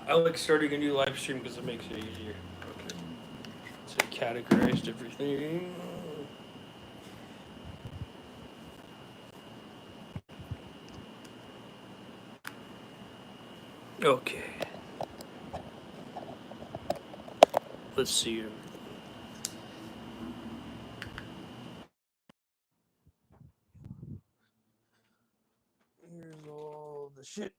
I like starting a new live stream because it makes it easier. Okay. So I categorized everything. Okay. Let's see. Here's all the shit.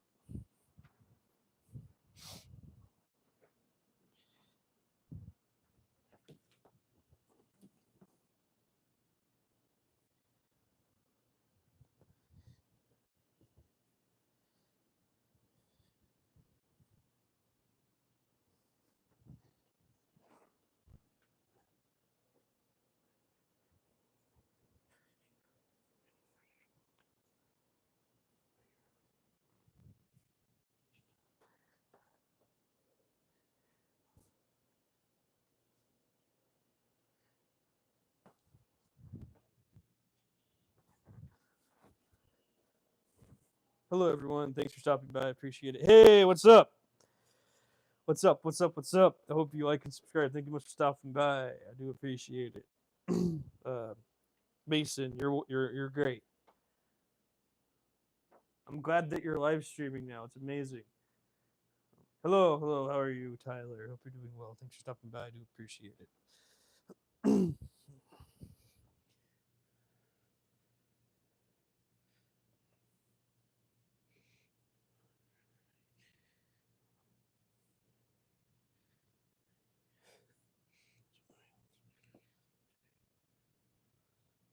Hello, everyone. Thanks for stopping by. I appreciate it. Hey, what's up? What's up? What's up? What's up? I hope you like and subscribe. Thank you much for stopping by. I do appreciate it. Mason, you're great. I'm glad that you're live streaming now. It's amazing. Hello, hello. How are you, Tyler? Hope you're doing well. Thanks for stopping by. I do appreciate it.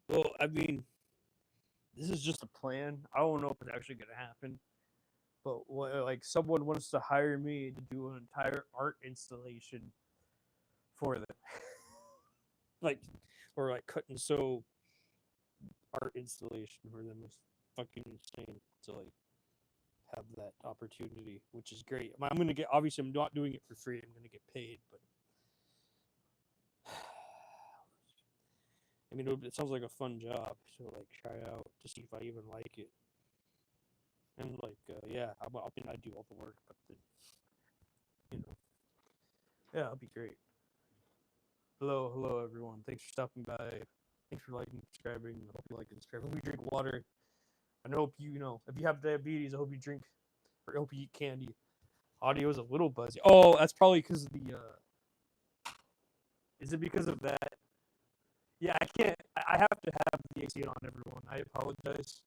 Well, I mean, this is just a plan. I don't know if it's actually gonna happen, but like someone wants to hire me to do an entire art installation for them, like or like cut and sew art installation for them is fucking insane to like have that opportunity, which is great. I'm gonna get obviously I'm not doing it for free. I'm gonna get paid, but I mean it sounds like a fun job to like try out to see if I even like it. And like yeah, I mean I do all the work, but then, you know, yeah, it'll be great. Hello, hello everyone. Thanks for stopping by. Thanks for liking, subscribing. I hope you like and subscribe. I hope you drink water. And I hope you know if you have diabetes, I hope you drink or I hope you eat candy. Audio is a little buzzy. Oh, that's probably because of the. Is it because of that? Yeah, I can't. I have to have the AC on, everyone. I apologize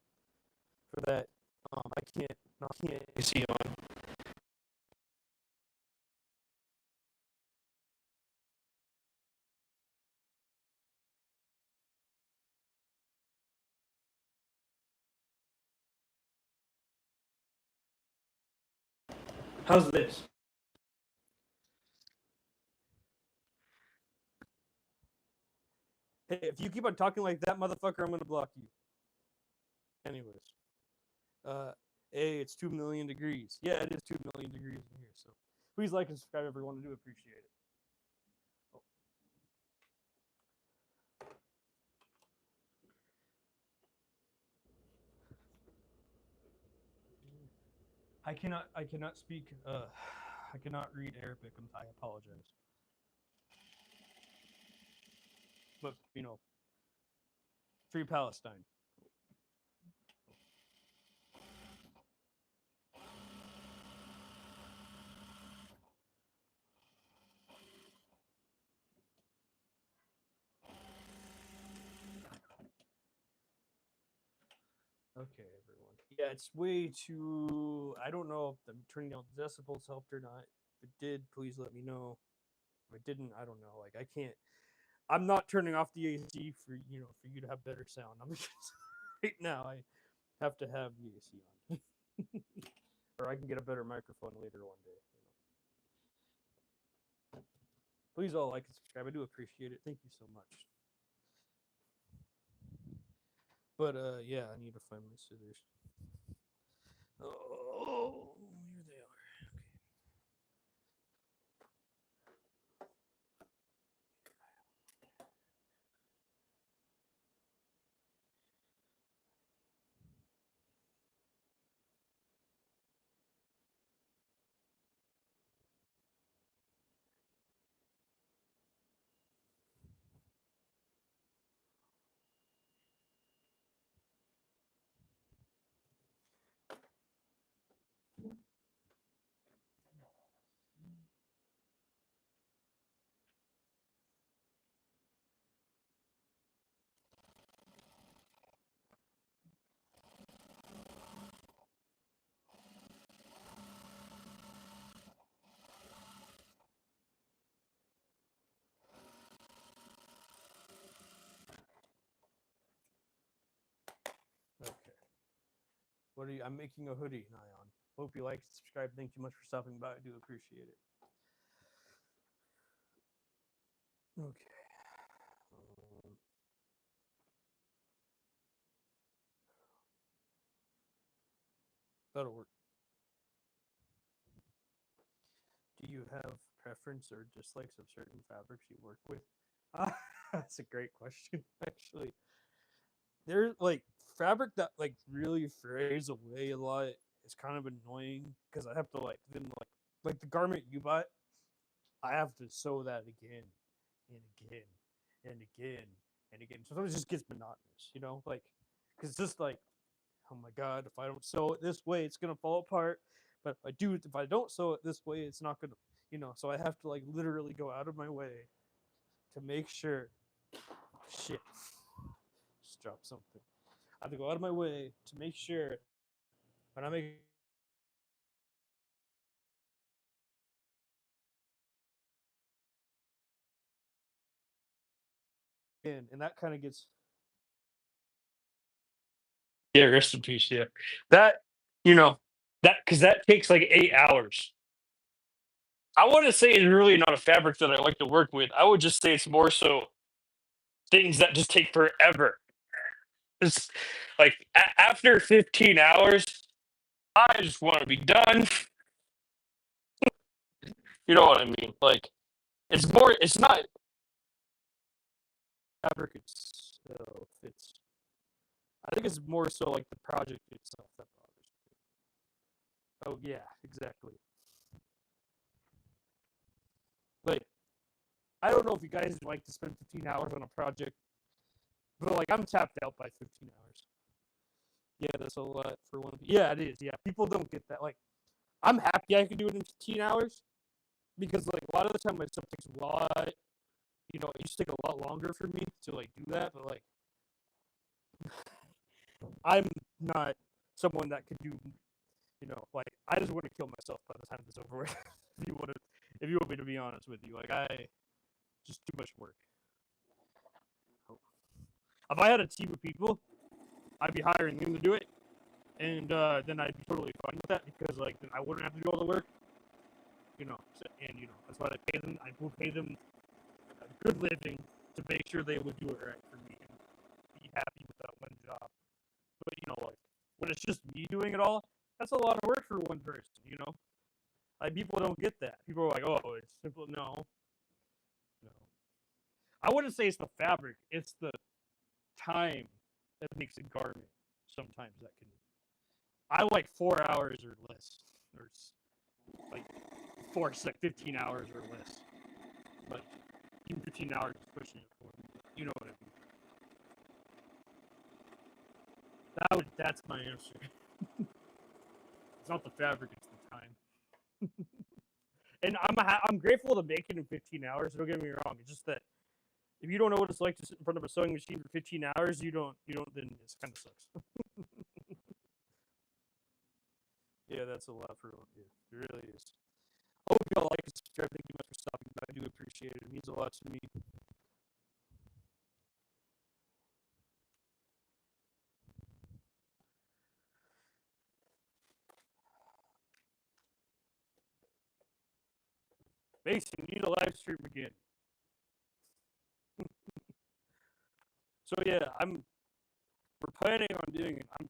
for that. I can't. No, I can't AC on. How's this? Hey, if you keep on talking like that, motherfucker, I'm gonna block you. Anyways, uh, hey, it's 2,000,000 degrees. Yeah, it is 2,000,000 degrees in here. So please like and subscribe, everyone. I do appreciate it. Oh. I cannot speak. I cannot read Arabic. I apologize. But you know, free Palestine. Okay, everyone. Yeah, it's way too. I don't know if I'm turning down the decibels helped or not. If it did, please let me know. If it didn't, I don't know. Like I can't. I'm not turning off the AC for for you to have better sound. I'm just right now. I have to have the AC on, or I can get a better microphone later one day. Please all like and subscribe. I do appreciate it. Thank you so much. But yeah, I need to find my scissors. Oh, here they are. What are you? I'm making a hoodie, Nyan. Hope you like, subscribe. Thank you much for stopping by. I do appreciate it. Okay. Um, that'll work. Do you have preference or dislikes of certain fabrics you work with? That's a great question, actually. There's like fabric that like really frays away a lot. It's kind of annoying because I have to like then like the garment you buy, I have to sew that again and again and again and again. Sometimes it just gets monotonous, like because it's just like, oh my god, if I don't sew it this way, it's gonna fall apart. But if I don't sew it this way, it's not gonna, So I have to like literally go out of my way to make sure. Shit, just drop something. I have to go out of my way to make sure when I make in, and that kind of gets. Yeah, rest in peace. Yeah, that you know that because that takes like 8 hours. I wouldn't say it's really not a fabric that I like to work with. I would just say it's more so things that just take forever. It's like after 15 hours, I just want to be done. You know what I mean? Like it's more. It's not fabric itself. It's. I think it's more so like the project itself that bothers me. Oh yeah, exactly. Like I don't know if you guys like to spend 15 hours on a project, but like I'm tapped out by 15 hours. Yeah, that's a lot for one. Yeah, it is. Yeah, people don't get that. Like I'm happy I can do it in 15 hours because like a lot of the time my stuff takes a lot. It used to take a lot longer for me to like do that, but like I'm not someone that could do. Like I just want to kill myself by the time this is over with. If you want me to be honest with you, like I just too much work. If I had a team of people, I'd be hiring them to do it, and then I'd be totally fine with that because like then I wouldn't have to do all the work. And that's why I pay them. I will pay them a good living to make sure they would do it right for me and be happy with that one job. But like when it's just me doing it all, that's a lot of work for one person. Like people don't get that. People are like, "Oh, it's simple." No, no. I wouldn't say it's the fabric. It's the time that makes a garment. Sometimes that can. I like 4 hours or less, or like 15 hours or less. Like even 15 hours is pushing it for me. You know what I mean? That's my answer. It's not the fabric; it's the time. And I'm grateful to make it in 15 hours. Don't get me wrong. It's just that if you don't know what it's like to sit in front of a sewing machine for 15 hours, you don't. Then it kind of sucks. Yeah, that's a lot for you. It really is. Hope you all like and subscribe. Thank you much for stopping by. I do appreciate it. It means a lot to me. Mason, you need a live stream again. So yeah, we're planning on doing. I'm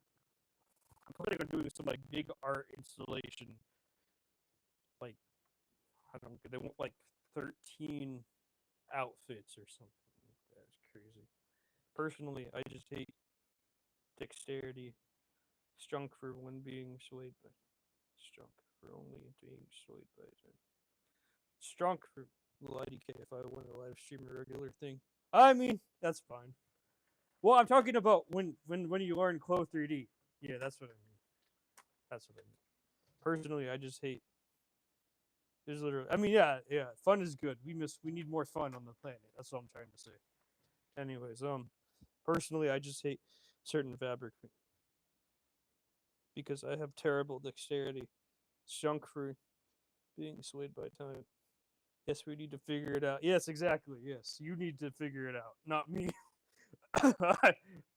planning on doing some like big art installation. Like I don't. They want like 13 outfits or something. That's crazy. Personally, I just hate dexterity. Strunk for one being swayed by. Strunk for only being swayed by. Strunk for IDK if I want to live stream a regular thing. I mean, that's fine. Well, I'm talking about when you learn Clo 3D. Yeah, that's what I mean. That's what I mean. Personally, I just hate. There's literally. I mean, yeah, yeah. Fun is good. We need more fun on the planet. That's what I'm trying to say. Anyways, personally, I just hate certain fabric because I have terrible dexterity. Junk for being swayed by time. Yes, we need to figure it out. Yes, exactly. Yes, you need to figure it out, not me.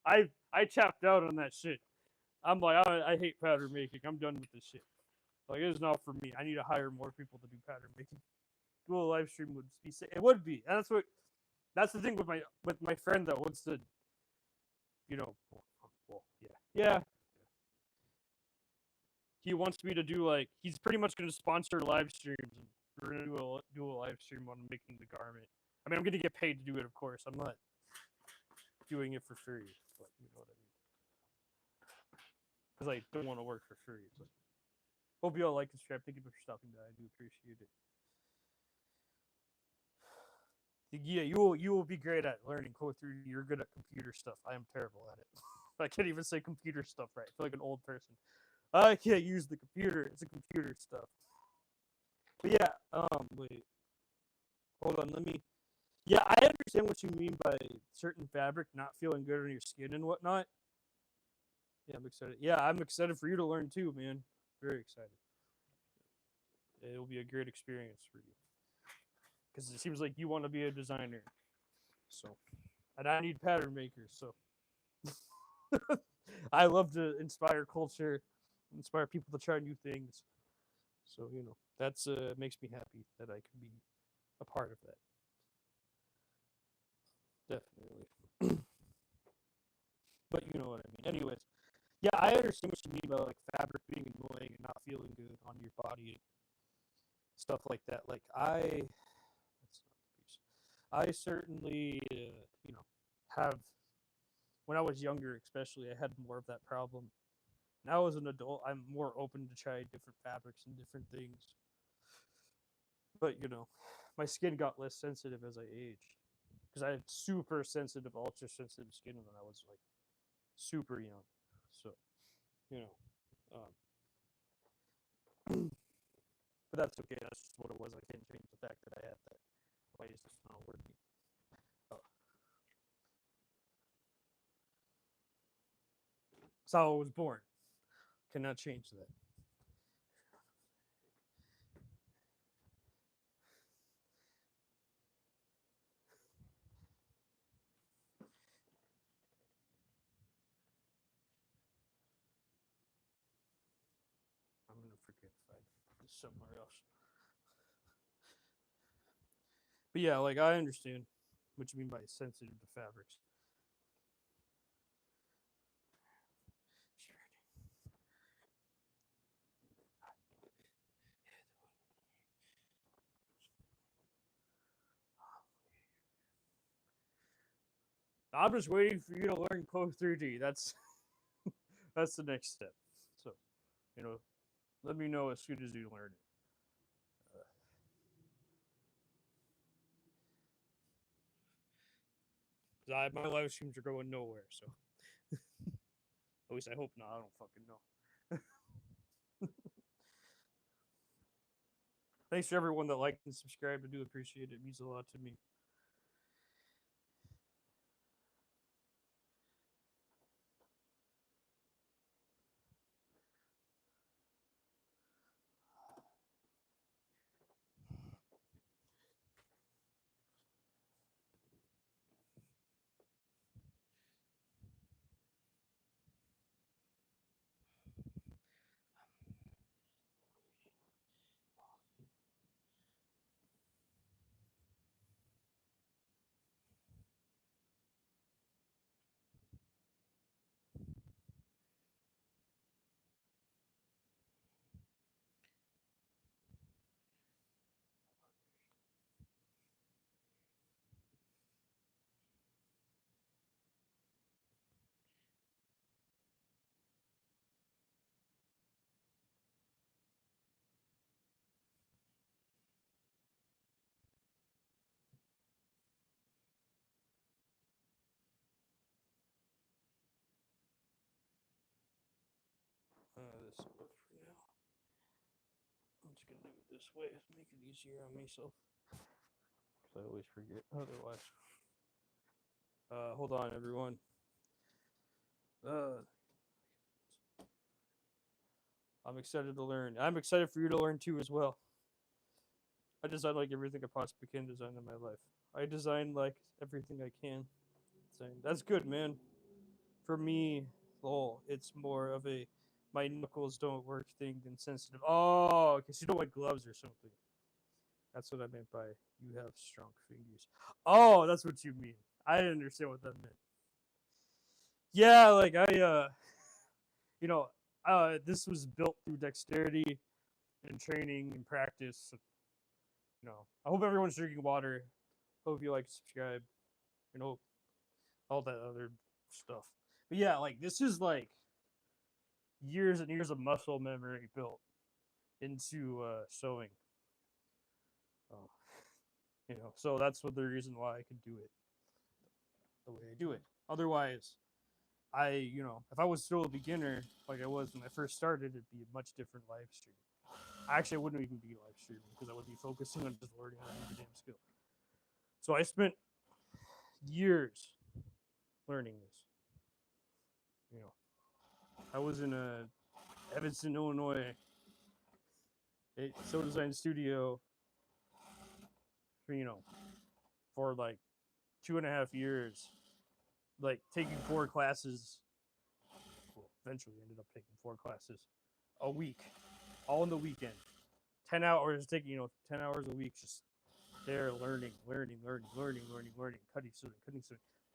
I I tapped out on that shit. I'm like, I hate pattern making. I'm done with this shit. Like, it is not for me. I need to hire more people to do pattern making. Do a live stream would be sick. It would be. And that's the thing with my friend that wants to, well, yeah. He wants me to do like he's pretty much going to sponsor live streams, and we're going to do a live stream on making the garment. I mean, I'm going to get paid to do it, of course. I'm not doing it for free, but you know what I mean. Because I don't want to work for free. But hope you all like this trip. Thank you for stopping by. I do appreciate it. Yeah, you will be great at learning code through. You're good at computer stuff. I am terrible at it. I can't even say computer stuff right. I feel like an old person. I can't use the computer. It's a computer stuff. But yeah, wait, hold on. Let me. Yeah, I understand what you mean by certain fabric not feeling good on your skin and whatnot. Yeah, I'm excited. Yeah, I'm excited for you to learn too, man. Very excited. It'll be a great experience for you because it seems like you want to be a designer. So, and I need pattern makers. So, I love to inspire culture, inspire people to try new things. So that's makes me happy that I can be a part of that. Definitely. But you know what I mean. Anyways, yeah, I understand what you mean by like fabric being annoying and not feeling good on your body and stuff like that. Like I certainly have when I was younger, especially, I had more of that problem. Now as an adult, I'm more open to try different fabrics and different things. But my skin got less sensitive as I aged because I had super sensitive, ultra sensitive skin when I was like super young. So you know, but that's okay. That's just what it was. I can't change the fact that I had that. Why is this not working? Oh. That's how I was born. Cannot change that. I'm gonna forget if I put this somewhere else. But yeah, like I understand what you mean by sensitive to fabrics. I'm just waiting for you to learn Code 3D. That's the next step. So, you know, let me know as soon as you learn it. My live streams are going nowhere, so at least I hope not. I don't fucking know. Thanks for everyone that liked and subscribed. I do appreciate it. It means a lot to me. This will work for now. I'm just gonna do it this way. Make it easier on myself. I always forget otherwise. Hold on, everyone. Uh, I'm excited to learn. I'm excited for you to learn too as well. I design like everything I possibly can design in my life. I design like everything I can. Design. That's good, man. For me, lol, it's more of a my knuckles don't work thing than sensitive. Oh, because you don't like gloves or something. That's what I meant by you have strong fingers. Oh, that's what you mean. I didn't understand what that meant. Yeah, like you know, this was built through dexterity and training and practice. I hope everyone's drinking water. Hope you like, subscribe, and hope all that other stuff. But yeah, like this is like years and years of muscle memory built into sewing. Oh, so that's what the reason why I could do it the way I do it. Otherwise, if I was still a beginner like I was when I first started, it'd be a much different live stream. Actually, I wouldn't even be live streaming because I would be focusing on just learning how to do the damn skill. So I spent years learning this. I was in Evanston, Illinois, a soda design studio for like 2.5 years, like taking 4 classes. Well, eventually ended up taking 4 classes a week, all in the weekend. 10 hours, taking 10 hours a week, just there learning, cutting sewing,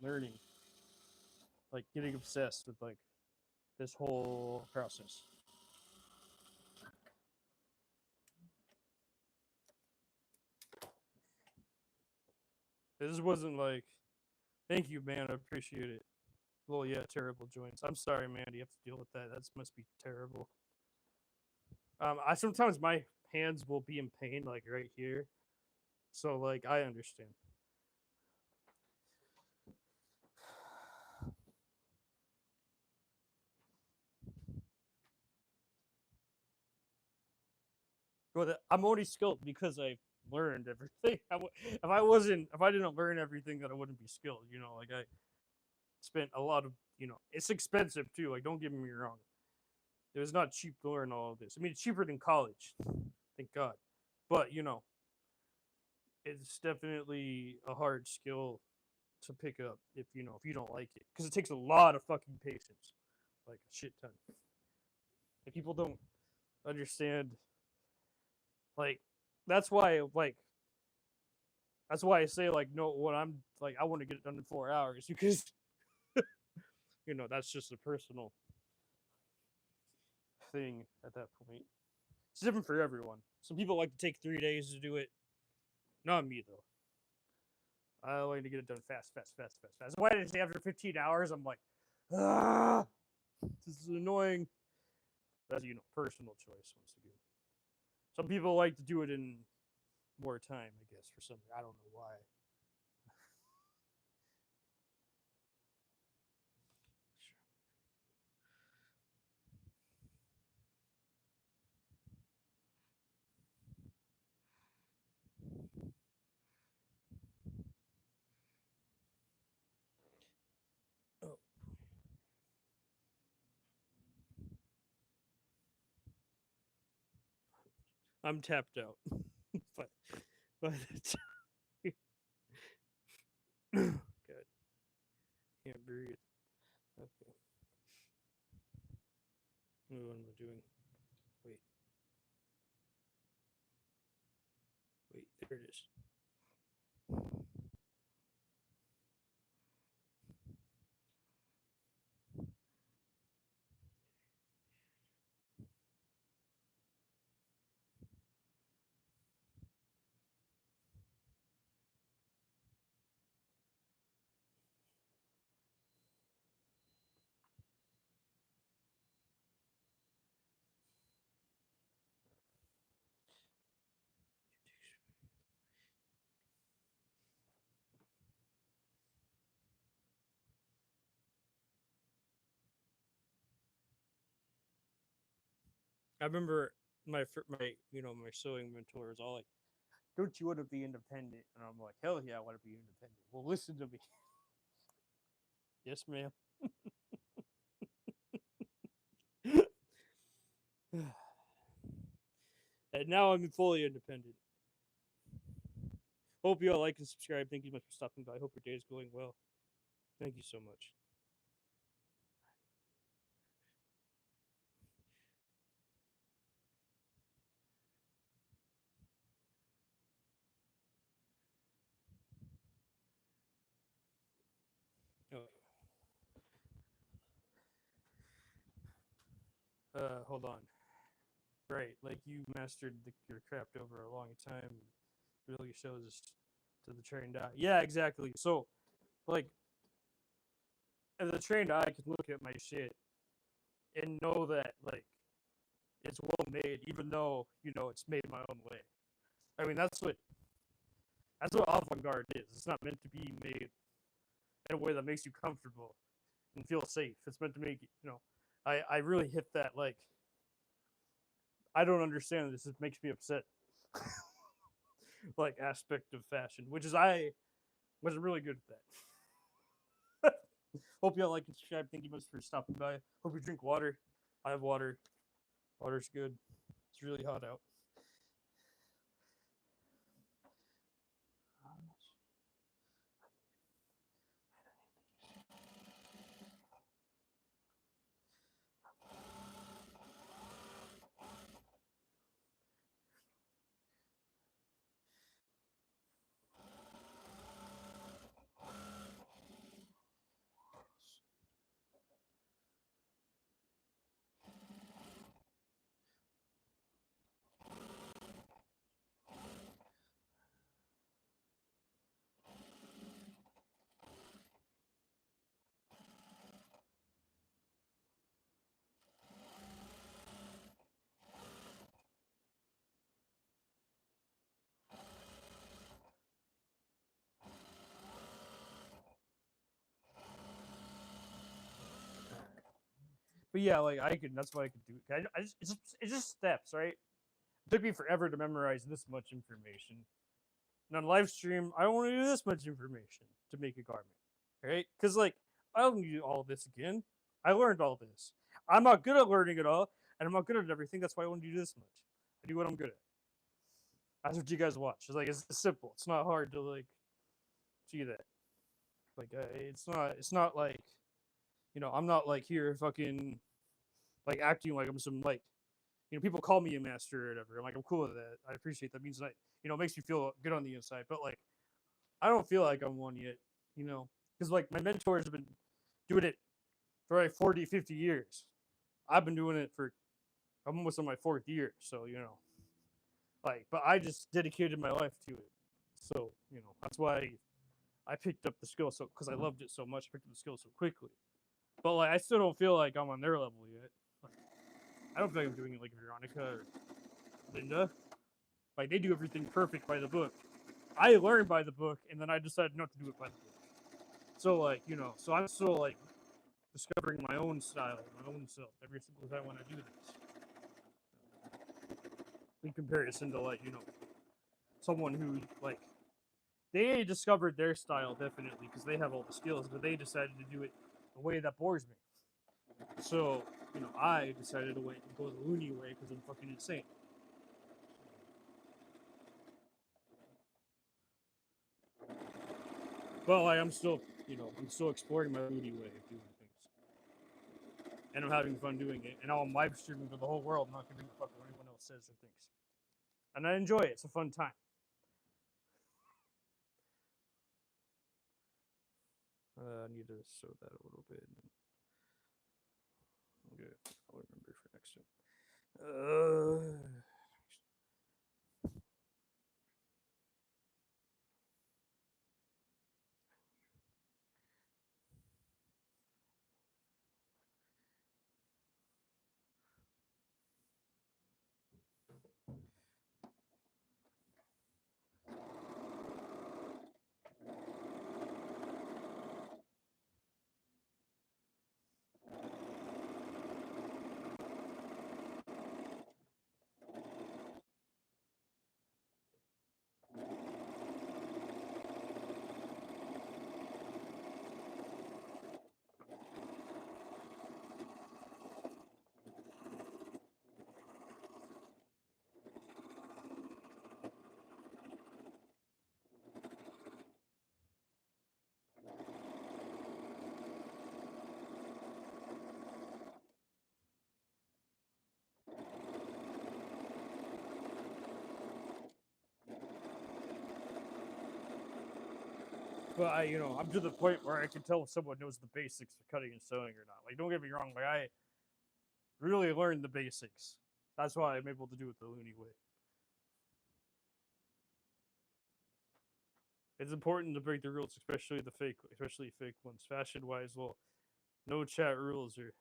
learning, like getting obsessed with like this whole process. This wasn't like, thank you, man, I appreciate it. Well, yeah, terrible joints. I'm sorry, man. You have to deal with that. That must be terrible. I sometimes my hands will be in pain, like right here. So, like, I understand. But I'm only skilled because I learned everything. If I didn't learn everything, then I wouldn't be skilled. Like I spent a lot of, it's expensive too. Like, don't get me wrong. It was not cheap to learn all of this. I mean, it's cheaper than college, thank God. But it's definitely a hard skill to pick up if you don't like it, because it takes a lot of fucking patience, like a shit ton. Like, people don't understand. Like, that's why like that's why I say, like, no, what I'm like, I want to get it done in 4 hours because that's just a personal thing at that point. It's different for everyone. Some people like to take 3 days to do it. Not me though. I like to get it done fast. That's why I say after 15 hours, I'm like, ah, this is annoying. That's personal choice once again. Some people like to do it in more time, I guess, for something. I don't know why. Oh, I'm tapped out. but by the time, God, can't breathe. Okay, what am I doing? Wait, there it is. I remember my sewing mentor was all like, "Don't you want to be independent?" And I'm like, "Hell yeah, I want to be independent." Well, listen to me. Yes, ma'am. And now I'm fully independent. Hope you all like and subscribe. Thank you so much for stopping by. Hope your day is going well. Thank you so much. Hold on. Right, like you mastered your craft over a long time. Really shows to the trained eye. Yeah, exactly. So, like, as a trained eye can look at my shit and know that, like, it's well made, even though it's made my own way. I mean, that's what avant-garde is. It's not meant to be made in a way that makes you comfortable and feel safe. It's meant to make I really hit that, like, I don't understand this. It makes me upset. Like, aspect of fashion, which is I was really good at that. Hope y'all like and subscribe. Thank you much for stopping by. Hope you drink water. I have water. Water's good. It's really hot out. But yeah, like I could. That's what I could do. I just it's just steps, right? It took me forever to memorize this much information. And on live stream, I want to do this much information to make a garment, right? Because like I don't need all this again. I learned all this. I'm not good at learning it all, and I'm not good at everything. That's why I want to do this much. I do what I'm good at. That's what you guys watch. It's like it's simple. It's not hard to like see that. Like it's not like I'm not like here fucking like acting like I'm some like people call me a master or whatever. I'm like I'm cool with that. I appreciate that. It means like it makes me feel good on the inside. But like I don't feel like I'm one yet. Because like my mentors have been doing it for like 40, 50 years. I've been doing it for I'm almost on my fourth year. So like but I just dedicated my life to it. So that's why I picked up the skill so because I loved it so much. I picked up the skill so quickly. But like I still don't feel like I'm on their level yet. Like, I don't feel like I'm doing it like Veronica or Linda. Like they do everything perfect by the book. I learned by the book, and then I decided not to do it by the book. So like so I'm still like discovering my own style, my own self every single time when I do this. In comparison to like someone who like they discovered their style definitely because they have all the skills, but they decided to do it the way that bores me. So I decided to go the loony way because I'm fucking insane. But like I'm still exploring my loony way of doing things, and I'm having fun doing it. And I'm live streaming to the whole world, not giving a fuck what anyone else says or thinks. And I enjoy it. It's a fun time. I need to sew that a little bit. Okay, I'll remember for next time. But I'm to the point where I can tell if someone knows the basics of cutting and sewing or not. Like, don't get me wrong. Like, I really learn the basics. That's why I'm able to do it the loony way. It's important to break the rules, especially fake ones. Fashion wise, well, no chat rules or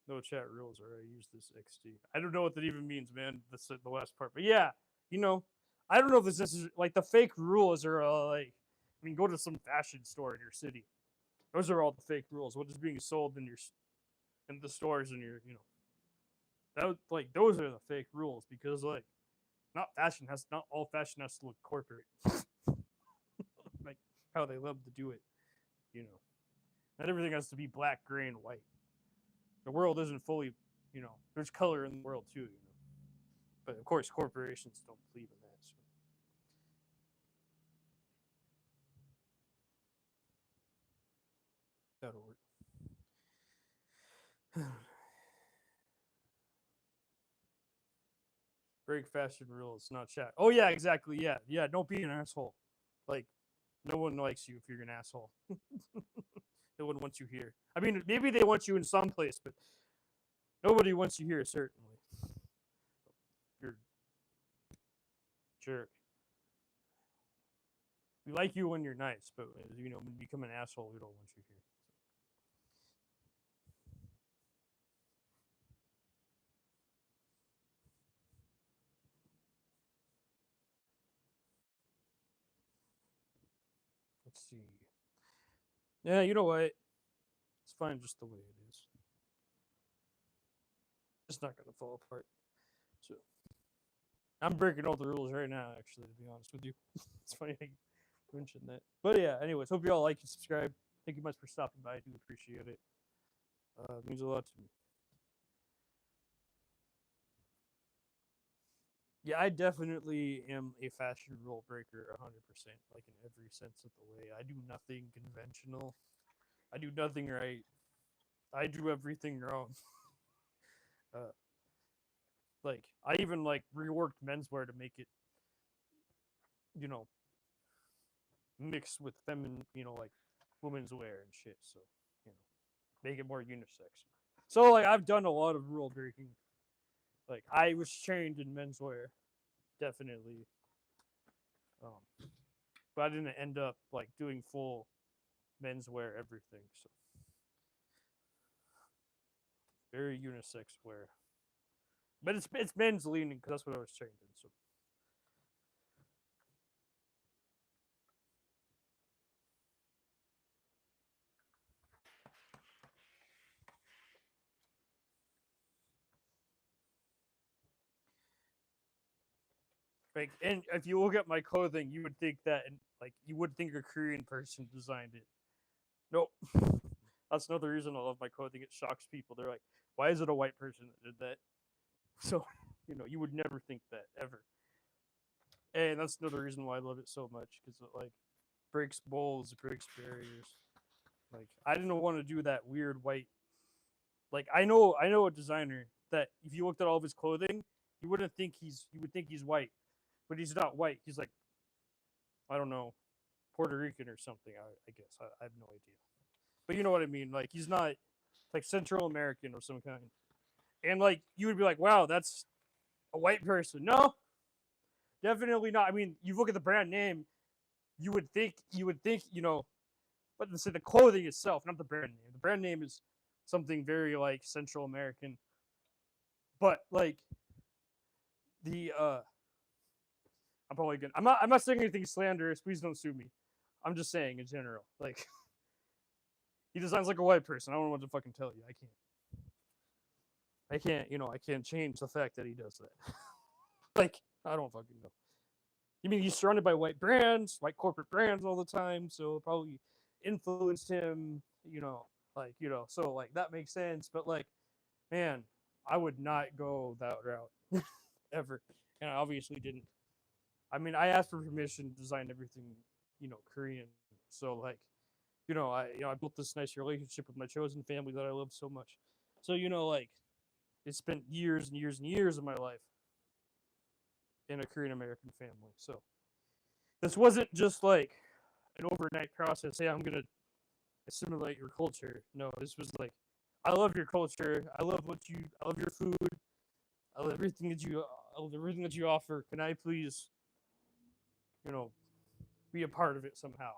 no chat rules, or I use this XD. I don't know what that even means, man. That's the last part, but yeah, you know, I don't know if this is like the fake rules are like. I mean, go to some fashion store in your city. Those are all the fake rules. What is being sold in the stores in your that like those are the fake rules because like not all fashion has to look corporate. Like how they love to do it, you know. Not everything has to be black, gray, and white. The world isn't fully, there's color in the world too, But of course, corporations don't believe in that. So. That'll work. Break fashion rules, not chat. Oh yeah, exactly. Yeah, yeah. Don't be an asshole. Like, no one likes you if you're an asshole. No one wants you here. I mean, maybe they want you in some place, but nobody wants you here. Certainly, you're a jerk. We like you when you're nice, but when you become an asshole, we don't want you here. Let's see. Yeah, you know what? It's fine just the way it is. It's not gonna fall apart. So I'm breaking all the rules right now. Actually, to be honest with you, it's funny I mentioned that. But yeah, anyways, hope you all like and subscribe. Thank you much for stopping by. I do appreciate it. It means a lot to me. Yeah, I definitely am a fashion rule breaker 100%, like in every sense of the way. I do nothing conventional. I do nothing right. I do everything wrong. Uh, like I even like reworked menswear to make it, you know, mixed with feminine, like women's wear and shit. So, you know, make it more unisex. So like I've done a lot of rule breaking. Like I was trained in menswear, definitely. But I didn't end up like doing full menswear everything. So very unisex wear. But it's men's leaning because that's what I was trained in. So like, and if you look at my clothing, you would think that, and like you would think a Korean person designed it. Nope. That's another reason I love my clothing. It shocks people. They're like, "Why is it a white person that did that?" So, you would never think that ever. And that's another reason why I love it so much because it like breaks molds, it breaks barriers. Like I didn't want to do that weird white. Like I know a designer that if you looked at all of his clothing, you would think he's white, but he's not white. He's like I don't know, Puerto Rican or something. I guess I have no idea, but you know what I mean. Like he's not like Central American or some kind. And like you would be like, wow, that's a white person. No, definitely not. I mean, you look at the brand name, you would think, but let's say the clothing itself, not the brand name. The brand name is something very like Central American, but like the I'm probably gonna. I'm not saying anything slanderous. Please don't sue me. I'm just saying in general. Like he designs like a white person. I don't know what to fucking tell you. I can't. I can't. I can't change the fact that he does that. Like I don't fucking know. You mean he's surrounded by white brands, white corporate brands all the time, so it probably influenced him. So like that makes sense. But like, man, I would not go that route ever, and I obviously didn't. I mean, I asked for permission to design everything, Korean. So like, I built this nice relationship with my chosen family that I love so much. So like, it spent years and years and years of my life in a Korean American family. So this wasn't just like an overnight process. Hey, I'm gonna assimilate your culture. No, this was like I love your culture. I love I love your food. I love everything that you. I love everything that you offer. Can I please, you know, be a part of it somehow?"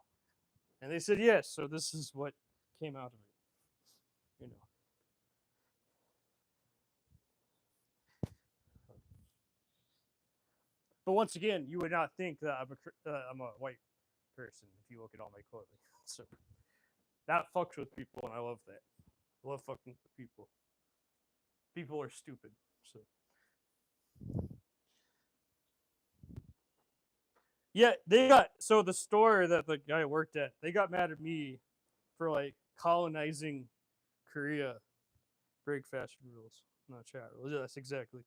And they said yes. So this is what came out of it. You know. But once again, you would not think that I'm a white person if you look at all my clothing. So that fucks with people, and I love that. I love fucking with people. People are stupid. So yeah, they got so the store that the guy worked at, they got mad at me for like colonizing Korea, break fashion rules, not chat rules. Yeah, that's exactly.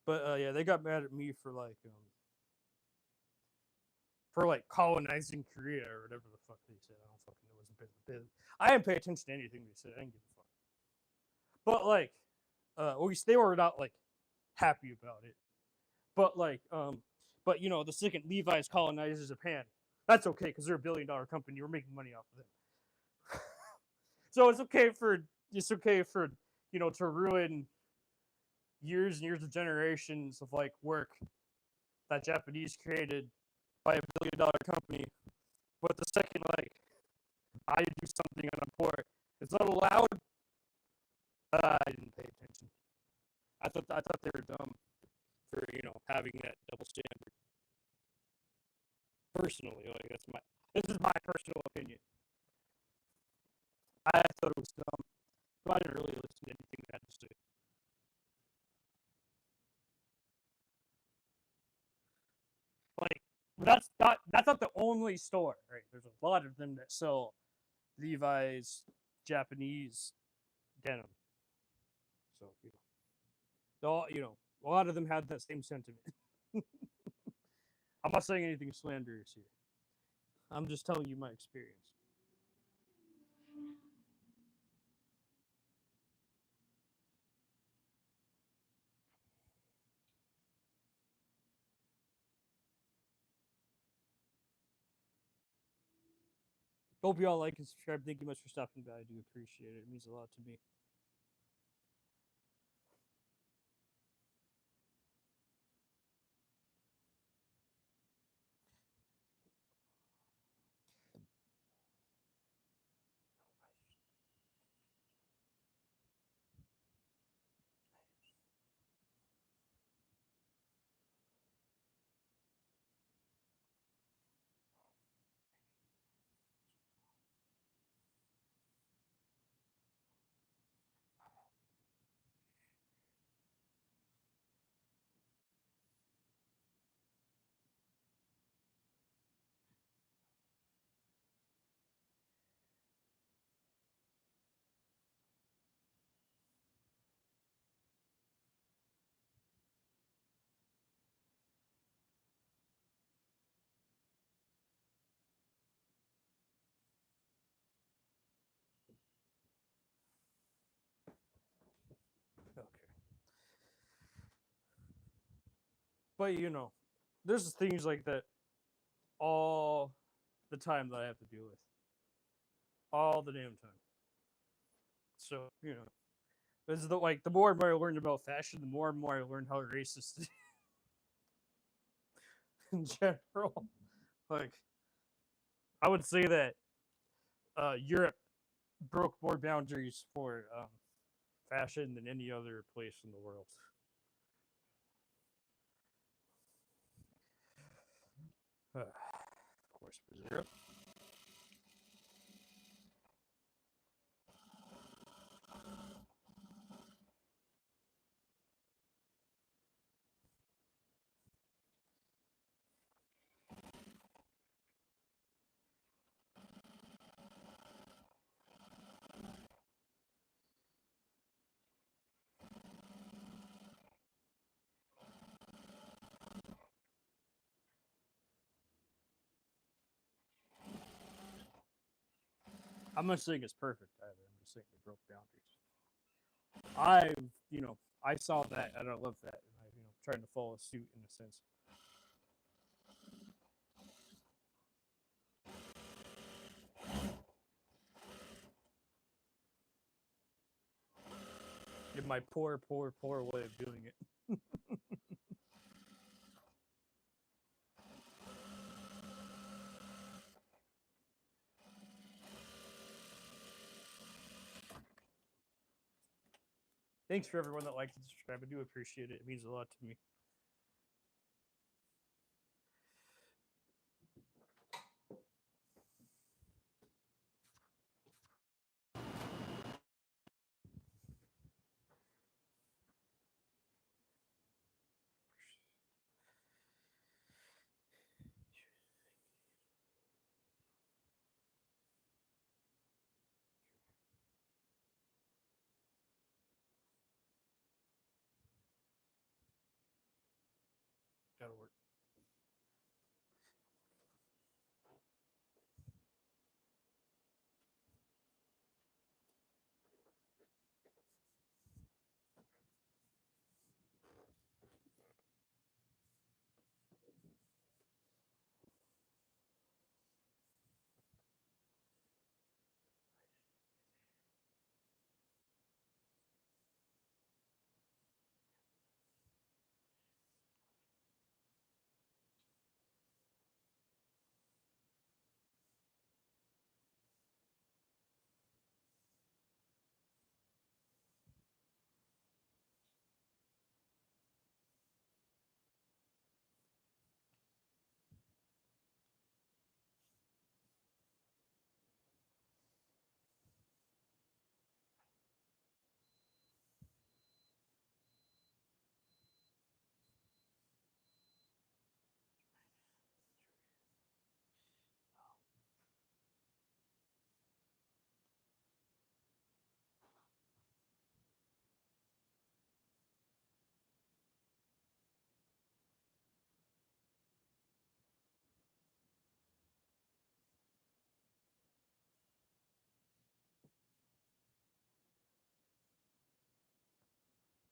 But yeah, they got mad at me for like colonizing Korea or whatever the fuck they said. I don't fucking know. It was a bit. I didn't pay attention to anything they said. I didn't give a fuck. But like, at least they were not like happy about it. But but you know, the second Levi's colonizes Japan, that's okay because they're $1 billion company. We're making money off of them. So it's okay for to ruin years and years of generations of like work that Japanese created by $1 billion company. But the second like I do something and I'm poor, it's not allowed. I didn't pay attention. I thought they were dumb for having that double standard. Personally, like this is my personal opinion. I thought it was dumb, but I didn't really listen to anything they had to say. Like that's not the only store, right? There's a lot of them that sell Levi's Japanese denim. So a lot of them had that same sentiment. I'm not saying anything slanderous here. I'm just telling you my experience. Hope you all like and subscribe. Thank you much for stopping by. I do appreciate it. It means a lot to me. Okay. But there's things like that all the time that I have to deal with. All the damn time. So, this is the more and more I learned about fashion, the more and more I learned how racist it is in general. Like, I would say that Europe broke more boundaries for fashion than any other place in the world. Of course, Europe. I'm not saying it's perfect either. I'm just saying it broke boundaries. I saw that and I love that, and trying to follow suit in a sense. In my poor way of doing it. Thanks for everyone that liked and subscribed. I do appreciate it. It means a lot to me. Gotta work.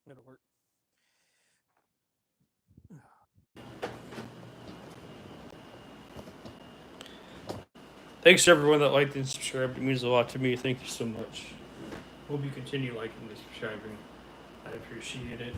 Gotta work. Thanks to everyone that liked and subscribed. It means a lot to me. Thank you so much. Hope you continue liking and subscribing. I appreciate it.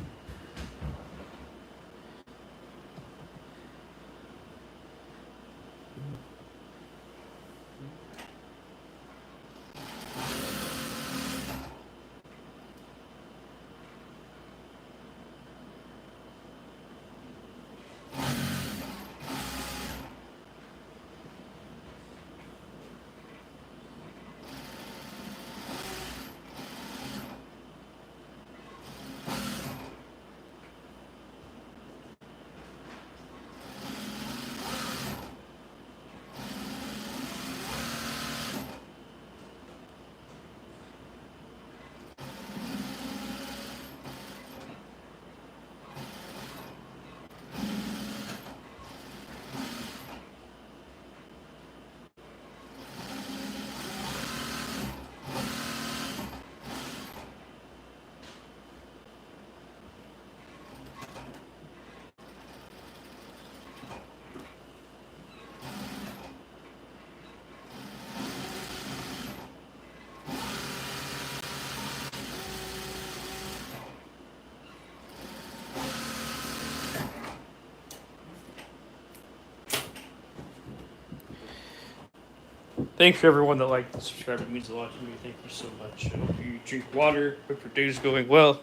Thanks for everyone that liked and subscribed. It means a lot to me. Thank you so much. I hope you drink water. Hope your day's going well.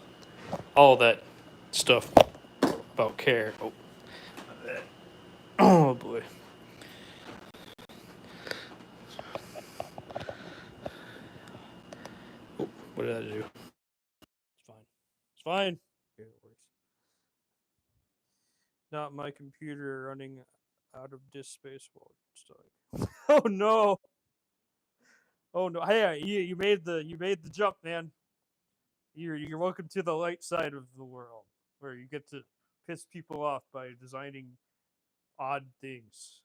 All that stuff about care. Oh, oh boy. Oh, what did I do? It's fine. It's fine. Okay, it works. Not my computer running out of disk space. Well, still. Oh no! Oh no! Hey, you made the jump, man. You're welcome to the light side of the world, where you get to piss people off by designing odd things.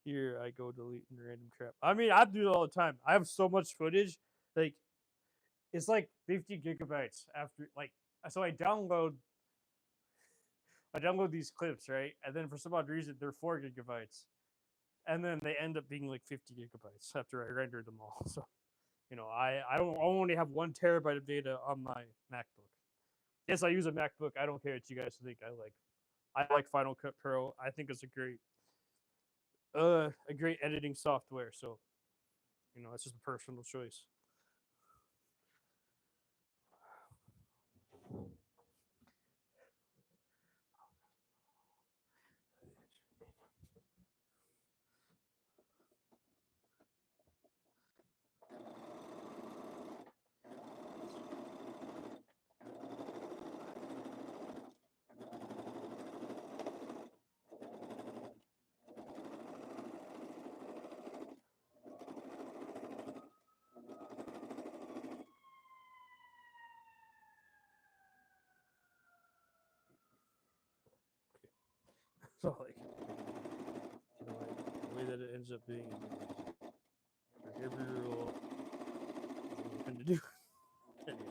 Here I go deleting random crap. I mean, I do it all the time. I have so much footage, like it's like 50 gigabytes after like so I download these clips, right? And then for some odd reason they're 4 gigabytes. And then they end up being like 50 gigabytes after I render them all. So, I only have 1 terabyte of data on my MacBook. Yes, I use a MacBook. I don't care what you guys think. I like Final Cut Pro. I think it's a great editing software. So it's just a personal choice. So the way that it ends up being for every rule to do. Anyways.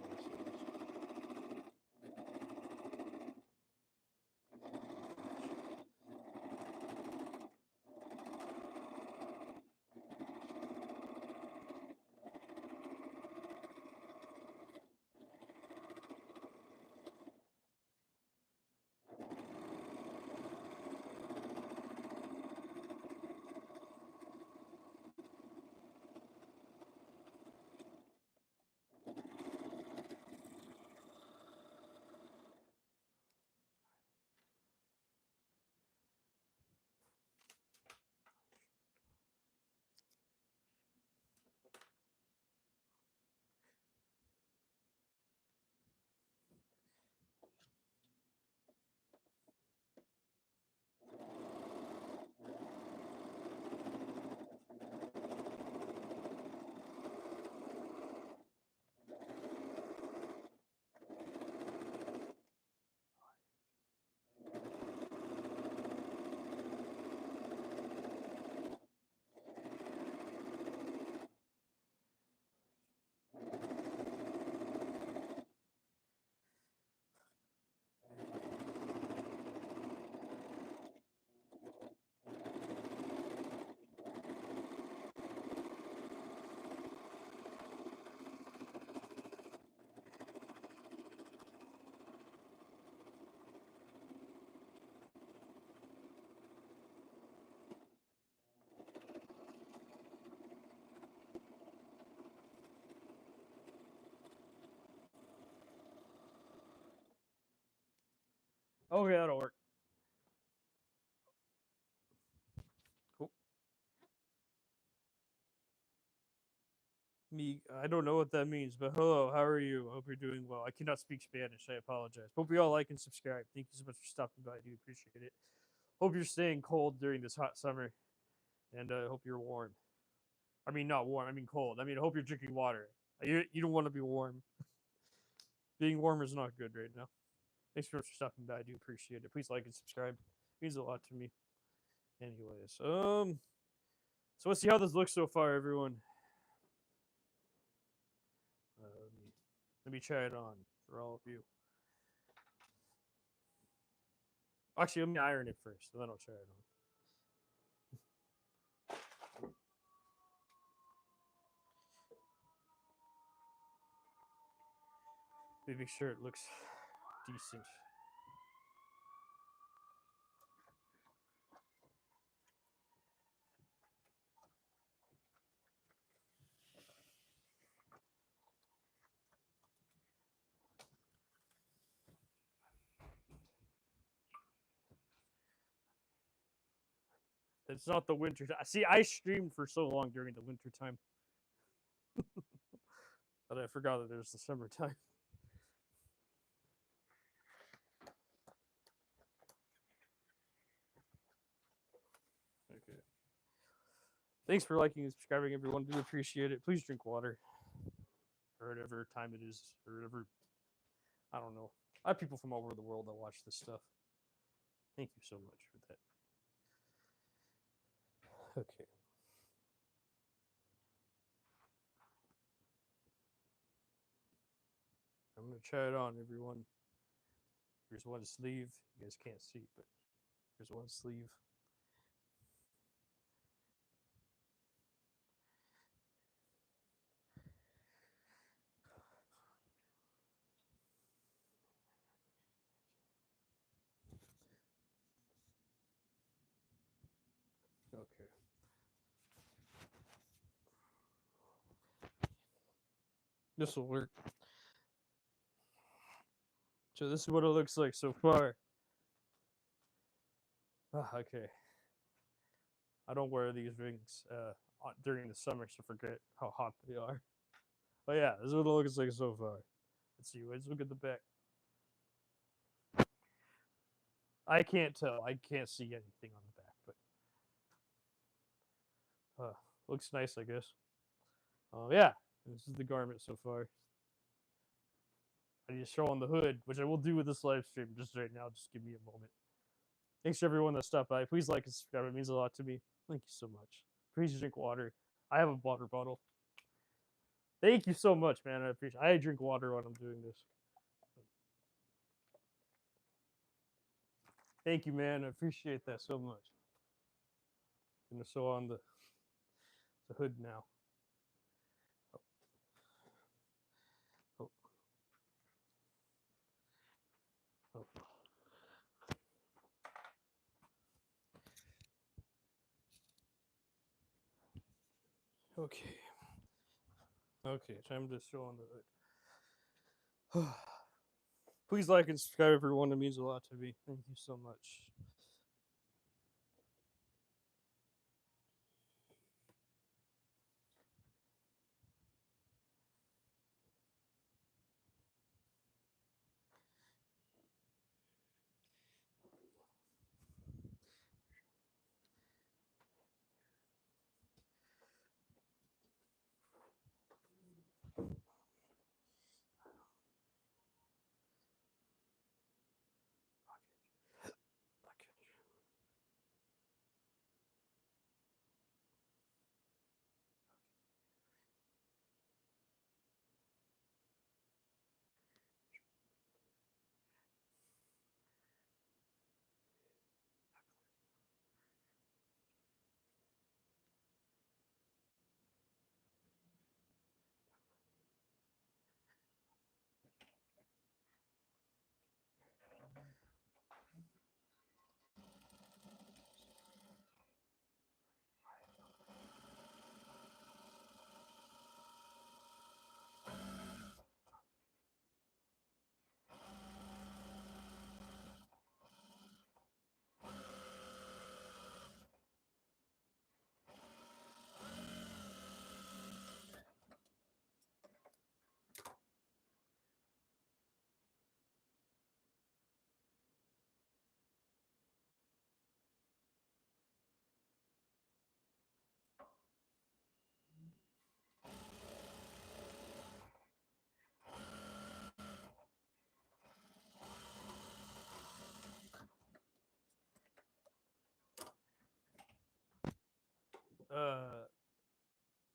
Okay, that'll work. Cool. I don't know what that means, but hello, how are you? I hope you're doing well. I cannot speak Spanish. I apologize. Hope you all like and subscribe. Thank you so much for stopping by. I do appreciate it. Hope you're staying cold during this hot summer, and I hope you're warm. I mean, not warm. I mean cold. I mean, I hope you're drinking water. You don't want to be warm. Being warm is not good right now. Thanks so much for stopping by. I do appreciate it. Please like and subscribe. It means a lot to me. Anyways, so let's see how this looks so far, everyone. Let me try it on for all of you. Actually, let me iron it first, and then I'll try it on. Make sure it looks decent. It's not the winter time. See, I streamed for so long during the winter time that I forgot that it was the summertime. Okay. Thanks for liking and subscribing, everyone. Do appreciate it. Please drink water, or whatever time it is, or whatever. I don't know. I have people from all over the world that watch this stuff. Thank you so much for that. Okay. I'm gonna try it on, everyone. Here's one sleeve. You guys can't see, but here's one sleeve. Okay. This will work. So this is what it looks like so far. Okay. I don't wear these rings during the summer, so forget how hot they are. But yeah, this is what it looks like so far. Let's see. Let's look at the back. I can't tell. I can't see anything on the back, but looks nice, I guess. Yeah, this is the garment so far. I need to show on the hood, which I will do with this live stream just right now. Just give me a moment. Thanks to everyone that stopped by. Please like and subscribe. It means a lot to me. Thank you so much. Please drink water. I have a water bottle. Thank you so much, man. I appreciate it. I drink water when I'm doing this. Thank you, man. I appreciate that so much. I'm gonna sew on the hood now. Oh. Oh. Oh. Okay. Okay, time to sew on the hood. Please like and subscribe, everyone. It means a lot to me. Thank you so much.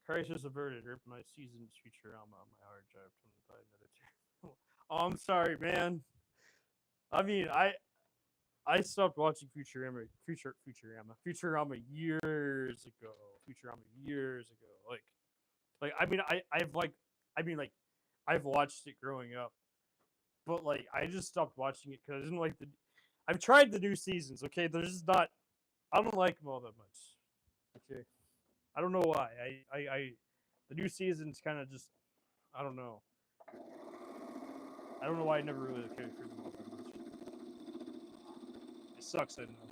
Crisis averted. Ripped my season's Futurama on my hard drive. Time to buy another two. Oh, I'm sorry, man. I mean, I stopped watching Futurama years ago. Futurama years ago. I mean, I've watched it growing up, but like I just stopped watching it because I didn't like the. I've tried the new seasons. Okay, they're just not. I don't like them all that much. Okay, I don't know why. The new seasons kind of just. I don't know. I don't know why I never really cared for them all that much. It sucks. I know.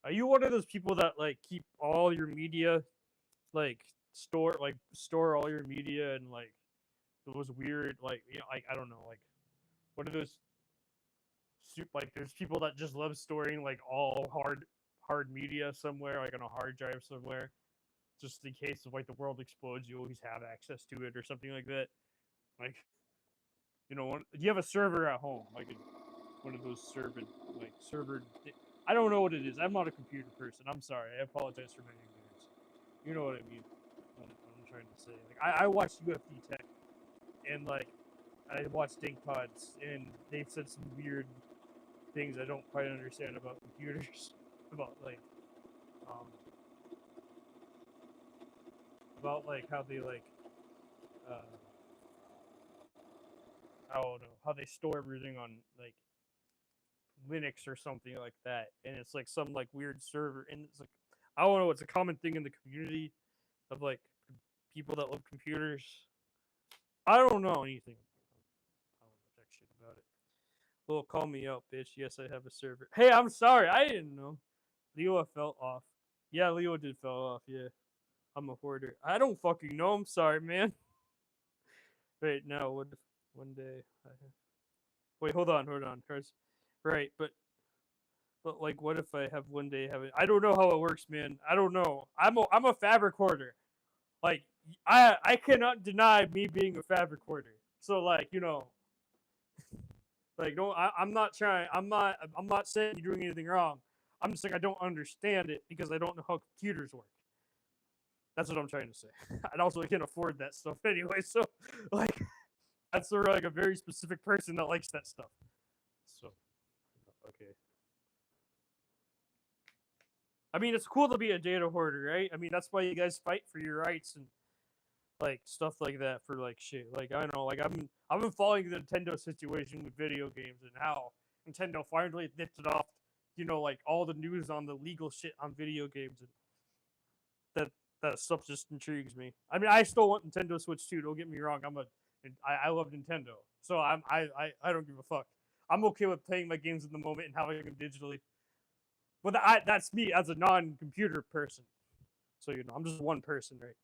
Are you one of those people that like keep all your media, like store all your media and like those weird like I don't know like what are those like there's people that just love storing like all hard media somewhere like on a hard drive somewhere just in case of like the world explodes you always have access to it or something like that like do you have a server at home like one of those server I don't know what it is. I'm not a computer person. I'm sorry. I apologize for my ignorance. You know what I mean. What I'm trying to say. Like I watched UFD Tech and like I watched Dink Pods and they've said some weird things I don't quite understand about computers. Um about like how they uh I don't know how they store everything on like Linux or something like that, and it's like some like weird server, and it's like I don't know. It's a common thing in the community of like people that love computers. I don't know anything. I don't know jack shit about it. Well, call me out, bitch. Yes, I have a server. Hey, I'm sorry. I didn't know. Leo fell off. Yeah, Leo did fell off. Yeah, I'm a hoarder. I don't fucking know. I'm sorry, man. Wait, no. What if one day? Wait, hold on. Right, but like, what if I have one day have it? I don't know how it works, man. I don't know. I'm a fabric hoarder. Like, I cannot deny me being a fabric hoarder. So like, like, don't I'm not trying. I'm not saying you're doing anything wrong. I'm just saying I don't understand it because I don't know how computers work. That's what I'm trying to say. And also, I can't afford that stuff anyway. So, like, that's sort of like a very specific person that likes that stuff. So, okay. I mean, it's cool to be a data hoarder, right? I mean, that's why you guys fight for your rights and like stuff like that for like shit. Like I don't know, like I've been following the Nintendo situation with video games and how Nintendo finally lifted off, like all the news on the legal shit on video games, and that stuff just intrigues me. I mean, I still want Nintendo Switch too. Don't get me wrong. I love Nintendo, so I don't give a fuck. I'm okay with playing my games in the moment and having them digitally. But that's me as a non-computer person. So I'm just one person, right?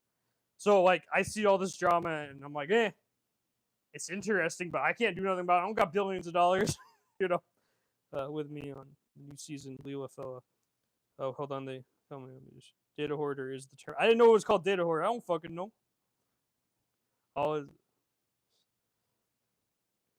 So like I see all this drama and I'm like, it's interesting, but I can't do nothing about it. I don't got billions of dollars, you know, with me on new season. Leo fella. Oh, hold on, they tell me. Data hoarder is the term. I didn't know it was called data hoarder. I don't fucking know. All is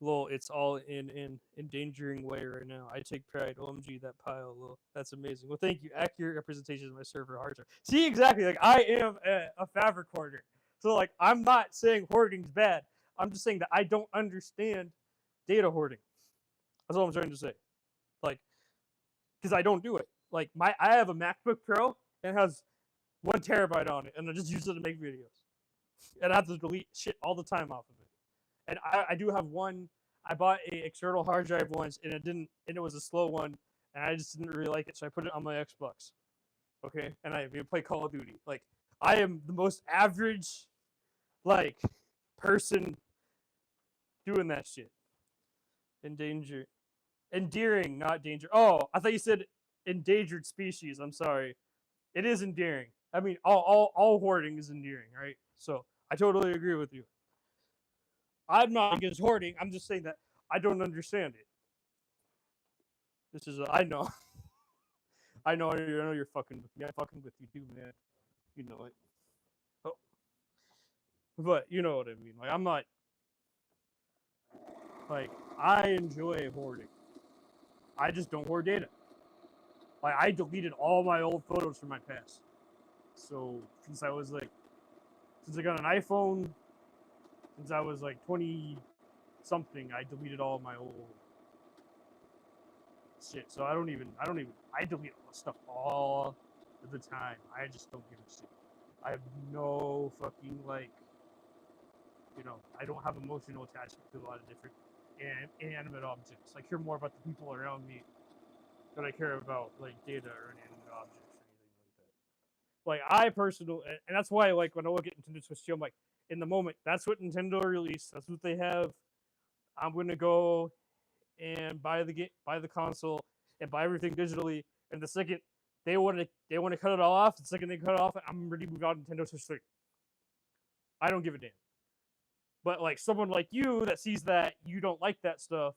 lol. It's all in endangering way right now. I take pride. OMG, that pile. Lol. That's amazing. Well, thank you. Accurate representation of my server hardware. See, exactly. Like I am a fabric hoarder. So like I'm not saying hoarding's bad. I'm just saying that I don't understand data hoarding. That's all I'm trying to say. Like, because I don't do it. Like I have a MacBook Pro and it has 1 terabyte on it, and I just use it to make videos. And I have to delete shit all the time off of it. And I do have one. I bought a external hard drive once, and it was a slow one, and I just didn't really like it, so I put it on my Xbox. Okay, and I play Call of Duty. Like I am the most average, like, person doing that shit. Endanger, endearing, not danger. Oh, I thought you said endangered species. I'm sorry. It is endearing. I mean, all hoarding is endearing, right? So I totally agree with you. I'm not against hoarding. I'm just saying that I don't understand it. This is I know. I know you're fucking with me. I'm fucking with you too, man. You know it. Oh, but you know what I mean. Like I'm not like I enjoy hoarding. I just don't hoard data. Like I deleted all my old photos from my past. So since I got an iPhone, since I was like 20 something, I deleted all my old shit. So I delete stuff all the time. I just don't give a shit. I have no fucking I don't have emotional attachment to a lot of different inanimate objects. I care more about the people around me than I care about like data or inanimate objects or anything like that. Like I personally, and that's why like when I look at Nintendo Switch 2, I'm like, in the moment, that's what Nintendo released. That's what they have. I'm gonna go and buy the console and buy everything digitally. And the second they want to cut it all off, the second they cut it off, I'm ready to move on to Nintendo Switch 3. I don't give a damn. But like someone like you that sees that you don't like that stuff,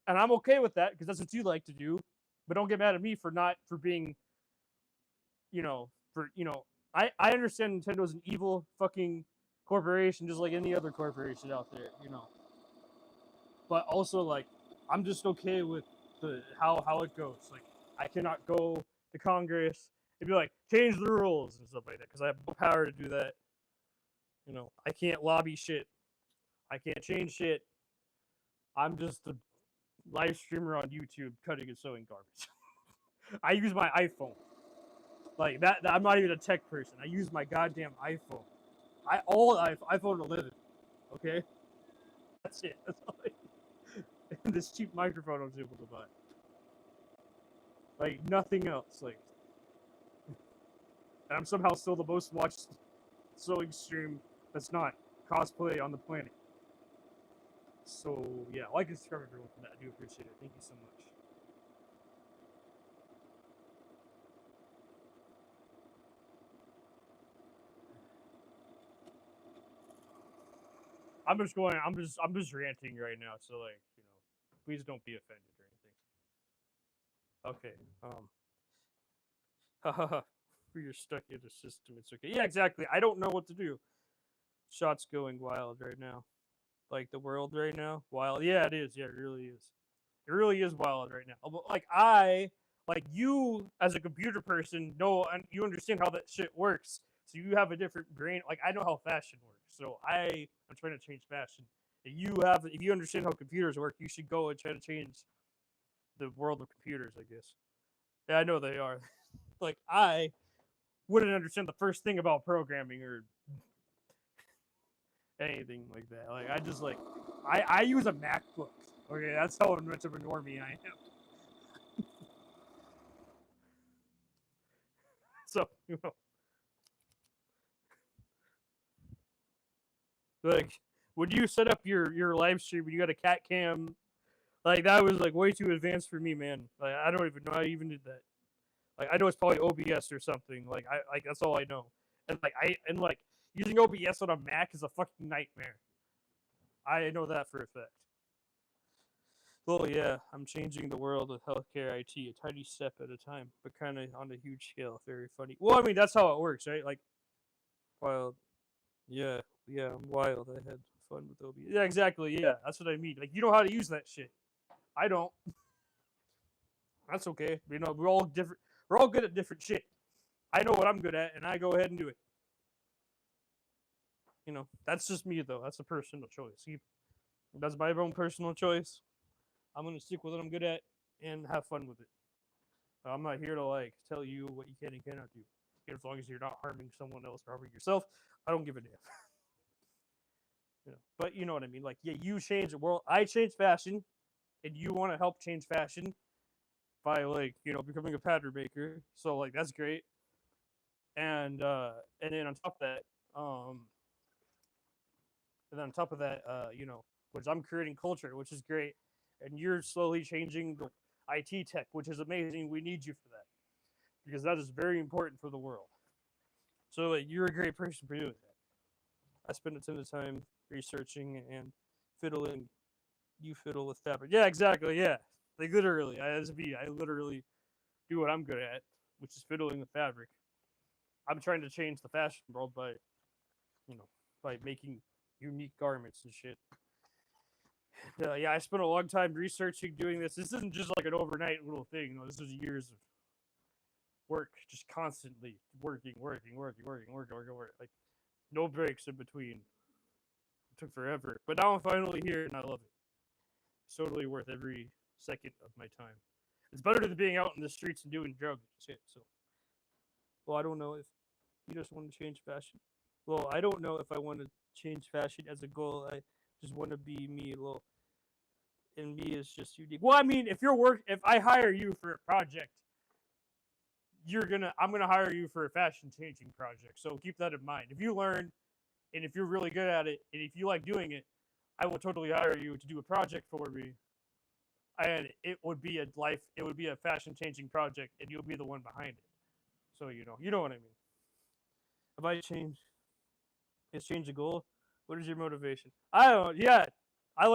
and I'm okay with that because that's what you like to do. But don't get mad at me for being, I understand Nintendo's an evil fucking corporation just like any other corporation out there, But also like I'm just okay with how it goes. Like I cannot go to Congress and be like change the rules and stuff like that because I have no power to do that. I can't lobby shit. I can't change shit. I'm just a live streamer on YouTube cutting and sewing garbage. I use my iPhone. Like that I'm not even a tech person. I use my goddamn iPhone. iPhone 11. Okay? That's it. That's all and this cheap microphone I was able to buy. Like nothing else. Like, and I'm somehow still the most watched sewing stream that's not cosplay on the planet. So yeah, like and subscribe everyone for that. I do appreciate it. Thank you so much. I'm just ranting right now, so like, please don't be offended or anything. Okay. Haha. You're stuck in the system. It's okay. Yeah, exactly. I don't know what to do. Shot's going wild right now. Like the world right now. Wild. Yeah, it is. Yeah, it really is. It really is wild right now. Like you as a computer person know and you understand how that shit works. So you have a different brain. Like I know how fashion works. So I'm trying to change fashion. If you understand how computers work, you should go and try to change the world of computers, I guess. Yeah, I know they are. Like I wouldn't understand the first thing about programming or anything like that. Like I just like I use a MacBook. Okay, that's how much of a normie I am. So like when you set up your live stream and you got a cat cam, like that was like way too advanced for me, man. Like I don't even know I even did that. Like I know it's probably OBS or something. Like I like that's all I know. And like using OBS on a Mac is a fucking nightmare. I know that for a fact. Well, yeah, I'm changing the world of healthcare IT a tiny step at a time, but kind of on a huge scale. Very funny. Well, I mean, that's how it works, right? Like, wild. Yeah, yeah, I'm wild. I had fun with OB. Yeah, exactly. Yeah, that's what I mean. Like, you know how to use that shit. I don't. That's okay. We're all different. We're all good at different shit. I know what I'm good at, and I go ahead and do it. That's just me though. That's a personal choice. That's my own personal choice. I'm gonna stick with what I'm good at and have fun with it. I'm not here to like tell you what you can and cannot do. As long as you're not harming someone else or harming yourself, I don't give a damn. But you know what I mean. Like, yeah, you change the world. I change fashion, and you want to help change fashion by like becoming a pattern maker. So like that's great. And then on top of that, which I'm creating culture, which is great, and you're slowly changing the IT tech, which is amazing. We need you for that because that is very important for the world. So like, you're a great person for doing that. I spend a ton of time researching and fiddling. You fiddle with fabric. Yeah, exactly. Yeah, like literally, I literally do what I'm good at, which is fiddling with fabric. I'm trying to change the fashion world you know, by making unique garments and shit. Yeah, I spent a long time researching, doing this. This isn't just like an overnight little thing. This is years of work, just constantly working. Like no breaks in between. It took forever, but now I'm finally here and I love it. It's totally worth every second of my time. It's better than being out in the streets and doing drugs and shit. So, well, I don't know if you just want to change fashion. Well, I don't know if I want to change fashion as a goal. I just want to be me. Well, and me is just unique. Well, I mean, if I hire you for a project, I'm gonna hire you for a fashion changing project. So keep that in mind. If you learn and if you're really good at it and if you like doing it, I will totally hire you to do a project for me. And it would be a fashion changing project, and you'll be the one behind it. So you know what I mean. If I change, is change a goal? What is your motivation? I don't. Yeah, I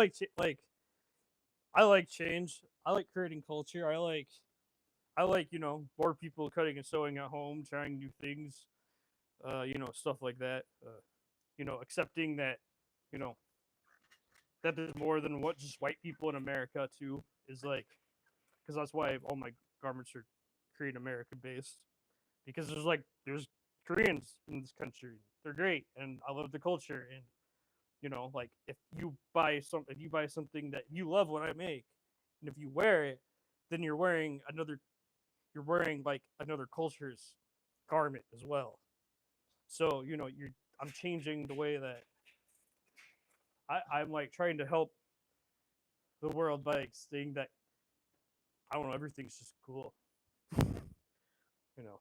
I like change. I like creating culture. I like more people cutting and sewing at home, trying new things. Stuff like that. Accepting that you know that there's more than what just white people in America too is like, because that's why all my garments are Korean American based. Because there's Koreans in this country. They're great, and I love the culture. And like if you buy something that you love what I make, and if you wear it, then you're wearing like another culture's garment as well. So I'm changing the way that I'm like trying to help the world by like, saying that I don't know, everything's just cool. You know.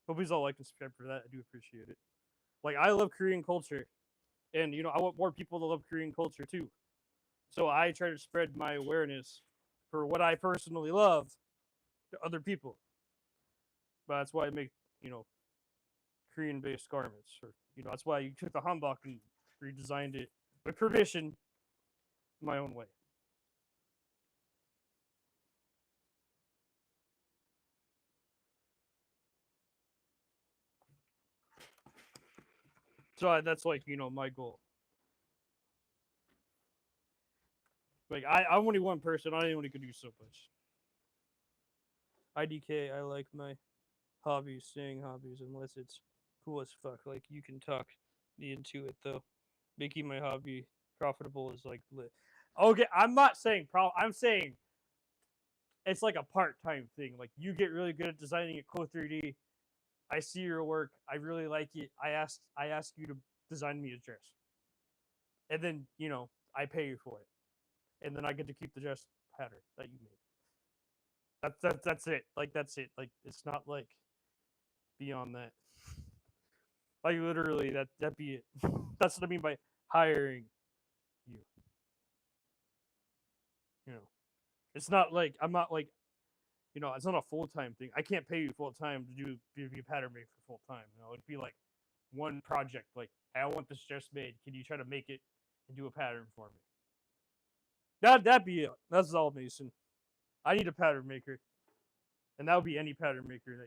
Hope he's all like and subscribe for that. I do appreciate it. Like I love Korean culture, and I want more people to love Korean culture too. So I try to spread my awareness for what I personally love to other people. But that's why I make you know Korean-based garments, or that's why you took the hanbok and redesigned it with permission, my own way. So that's like my goal. Like I'm only one person. I only could do so much. IDK. I like my hobbies, staying hobbies, unless it's cool as fuck. Like you can talk me into it though. Making my hobby profitable is like lit. Okay, I'm not saying I'm saying it's like a part-time thing. Like you get really good at designing a cool 3D. I see your work. I really like it. I ask you to design me a dress, and then I pay you for it, and then I get to keep the dress pattern that you made. That's it. Like that's it. Like it's not like beyond that. Like literally that be it. That's what I mean by hiring you. You know, it's not like I'm not like it's not a full time thing. I can't pay you full time to be a pattern maker full time. It'd be like one project. Like, hey, I want this dress made. Can you try to make it and do a pattern for me? That'd be it. That's all, Mason. I need a pattern maker, and that would be any pattern maker that.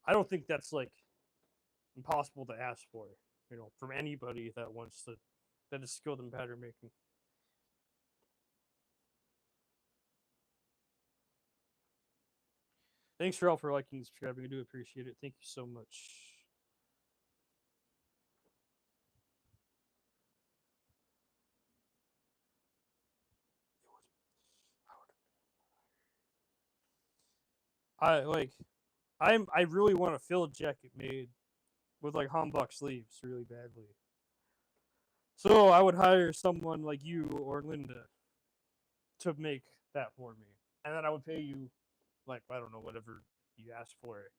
I don't think that's like impossible to ask for. From anybody that wants to that is skilled in pattern making. Thanks for all for liking and subscribing. I do appreciate it. Thank you so much. I like I really want a fill jacket made with like hanbok sleeves really badly. So I would hire someone like you or Linda to make that for me, and then I would pay you like I don't know whatever you asked for it.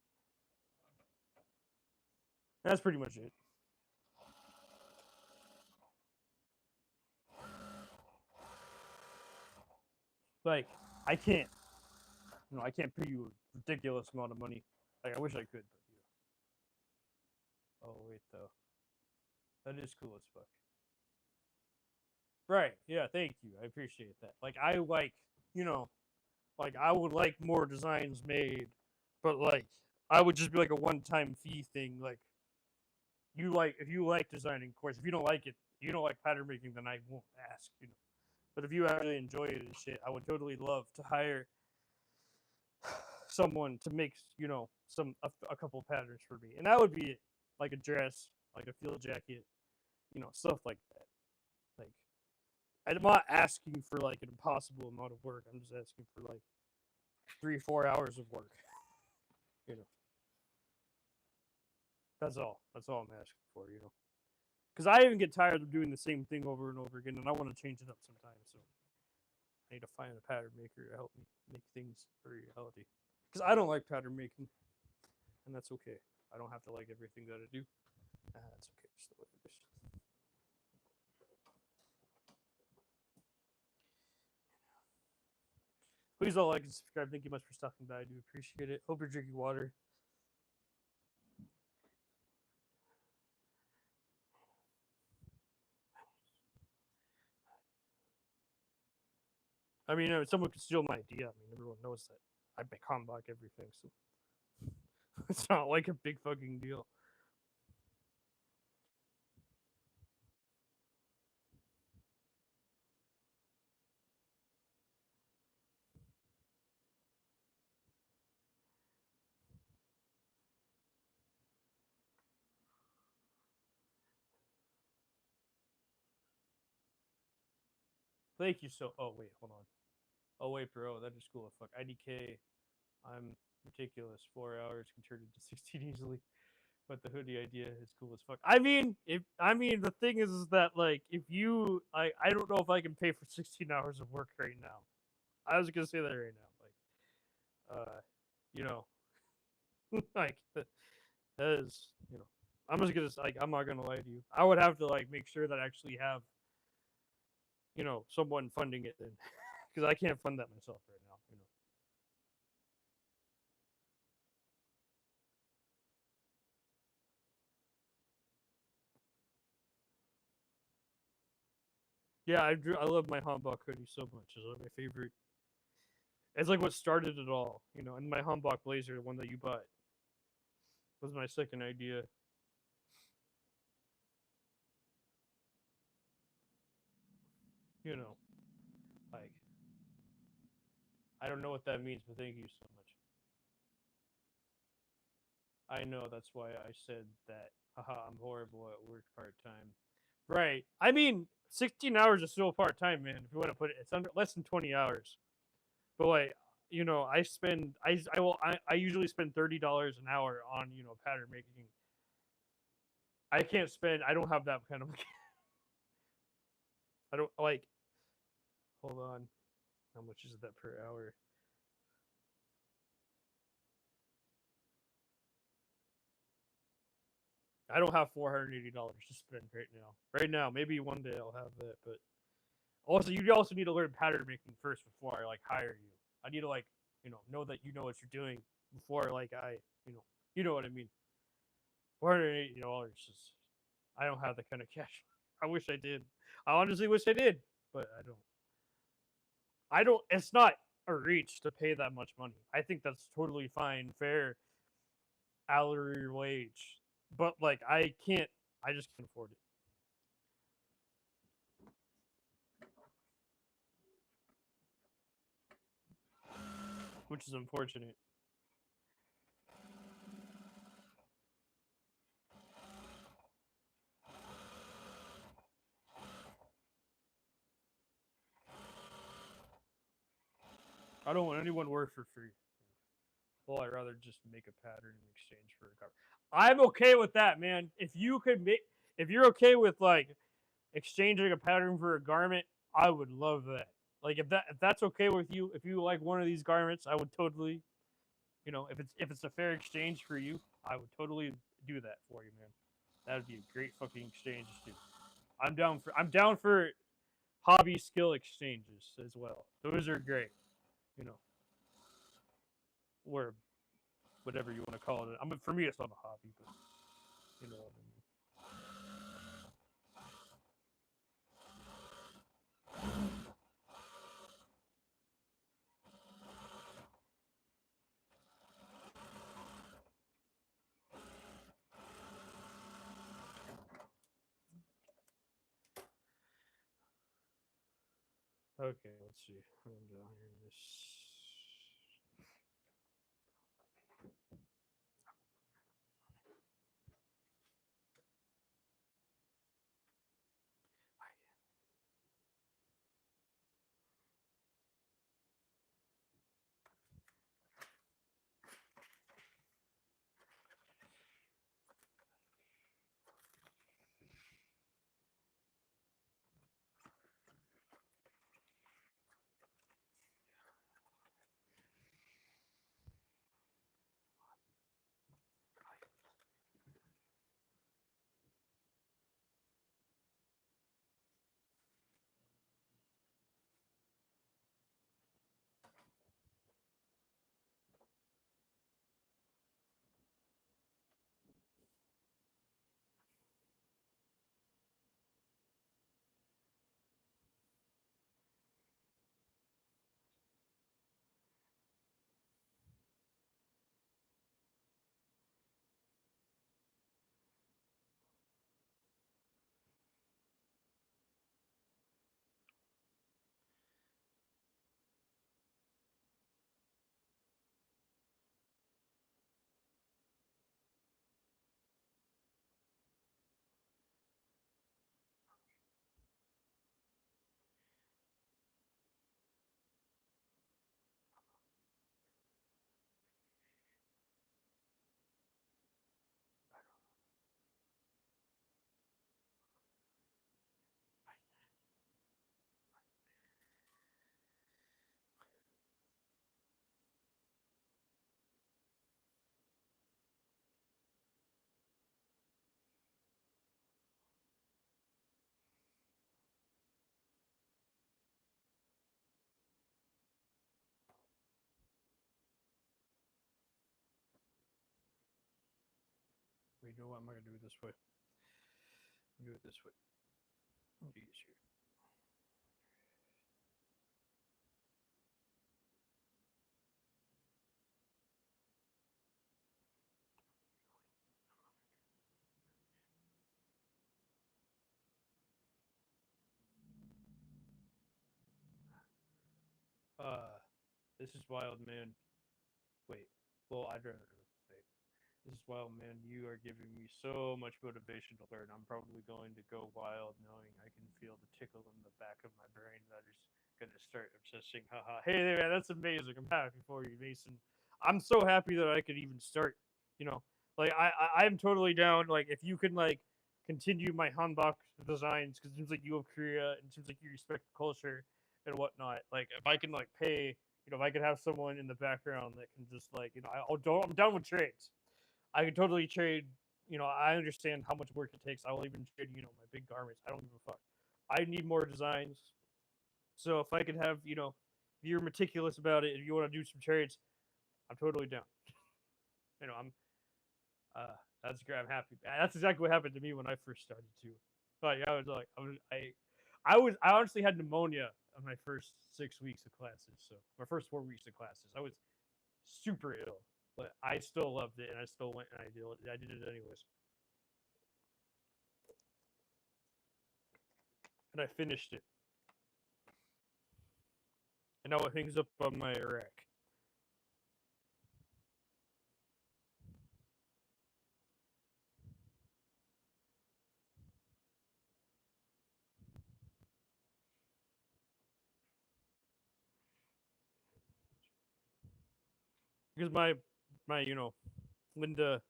That's pretty much it. Like I can't, I can't pay you a ridiculous amount of money. Like I wish I could, but Oh wait though, that is cool as fuck. Right? Yeah. Thank you. I appreciate that. Like I like, you know, like I would like more designs made, but like I would just be like a one-time fee thing. Like if you like designing, of course. If you don't like it, you don't like pattern making, then I won't ask. But if you actually enjoy it and shit, I would totally love to hire someone to make a couple patterns for me, and that would be it. Like a dress, like a field jacket, stuff like that. Like I'm not asking for like an impossible amount of work. I'm just asking for like 3-4 hours of work. You know, that's all. That's all I'm asking for. Because I even get tired of doing the same thing over and over again, and I want to change it up sometimes. So I need to find a pattern maker to help me make things a reality. Because I don't like pattern making, and that's okay. I don't have to like everything that I do. That's okay. Just the way it is. Please all like and subscribe. Thank you much for stopping by. I do appreciate it. Hope you're drinking water. I mean, someone could steal my idea. I mean, everyone knows that I make hanbok everything, so it's not like a big fucking deal. Thank you so. Oh wait, hold on. Oh wait, bro, that is cool. Fuck IDK. I'm meticulous. 4 hours can turn into 16 easily. But the hoodie idea is cool as fuck. I mean, the thing is that like if you I don't know if I can pay for 16 hours of work right now. I was gonna say that right now. Like you know, like that is I'm just gonna like I'm not gonna lie to you. I would have to like make sure that I actually have someone funding it then, because I can't fund that myself right now. Yeah, I love my Hanbok hoodie so much. It's like my favorite. It's like what started it all, And my Hanbok blazer, the one that you bought, was my second idea. You know, like I don't know what that means, but thank you so much. I know that's why I said that. Haha, I'm horrible at work part time. Right. I mean, 16 hours is still part time, man. If you want to put it, it's under less than 20 hours. But like, I spend I usually spend $30 an hour on pattern making. I can't spend. I don't have that kind of. I don't like. Hold on. How much is that per hour? I don't have $480 to spend right now. Right now, maybe one day I'll have that, but also you also need to learn pattern making first before I like hire you. I need to like know that you know what you're doing before like I you know what I mean. $480 is I don't have that kind of cash. I wish I did. I honestly wish I did, but I don't. I don't. It's not a reach to pay that much money. I think that's totally fine, fair hourly wage. But like, I can't. I just can't afford it, which is unfortunate. I don't want anyone to work for free. Well, I'd rather just make a pattern in exchange for a cover. I'm okay with that, man. If you're okay with like exchanging a pattern for a garment, I would love that. Like if that's okay with you, if you like one of these garments, I would totally, if it's a fair exchange for you, I would totally do that for you, man. That would be a great fucking exchange, dude. I'm down for hobby skill exchanges as well. Those are great. You know, or whatever you want to call it. For me, it's not a hobby, but you know what I mean. Okay, let's see. I'm down here in this. you know what? I'm not gonna do it this way. I'm gonna do it this way. Easier. This is wild, man. Wait. Well, I'd rather wait. This is wild, man. You are giving me so much motivation to learn. I'm probably going to go wild knowing I can feel the tickle in the back of my brain that is going to start obsessing. Haha. Hey, man, that's amazing. I'm happy for you, Mason. I'm so happy that I could even start. You know, like I'm totally down. Like if you can like continue my hanbok designs because it seems like you love Korea and it seems like you respect the culture and whatnot. Like if I can like pay, if I could have someone in the background that can just like, I'm done with trades. I can totally trade. I understand how much work it takes. I will even trade, my big garments. I don't give a fuck. I need more designs. So if I could have, if you're meticulous about it, if you want to do some trades, I'm totally down. I'm that's great. I'm happy. That's exactly what happened to me when I first started too. Like I was like I honestly had pneumonia on my first 6 weeks of classes. So my first 4 weeks of classes, I was super ill, but I still loved it and I still went and I did it anyways. And I finished it. And now it hangs up on my rack. Because my Linda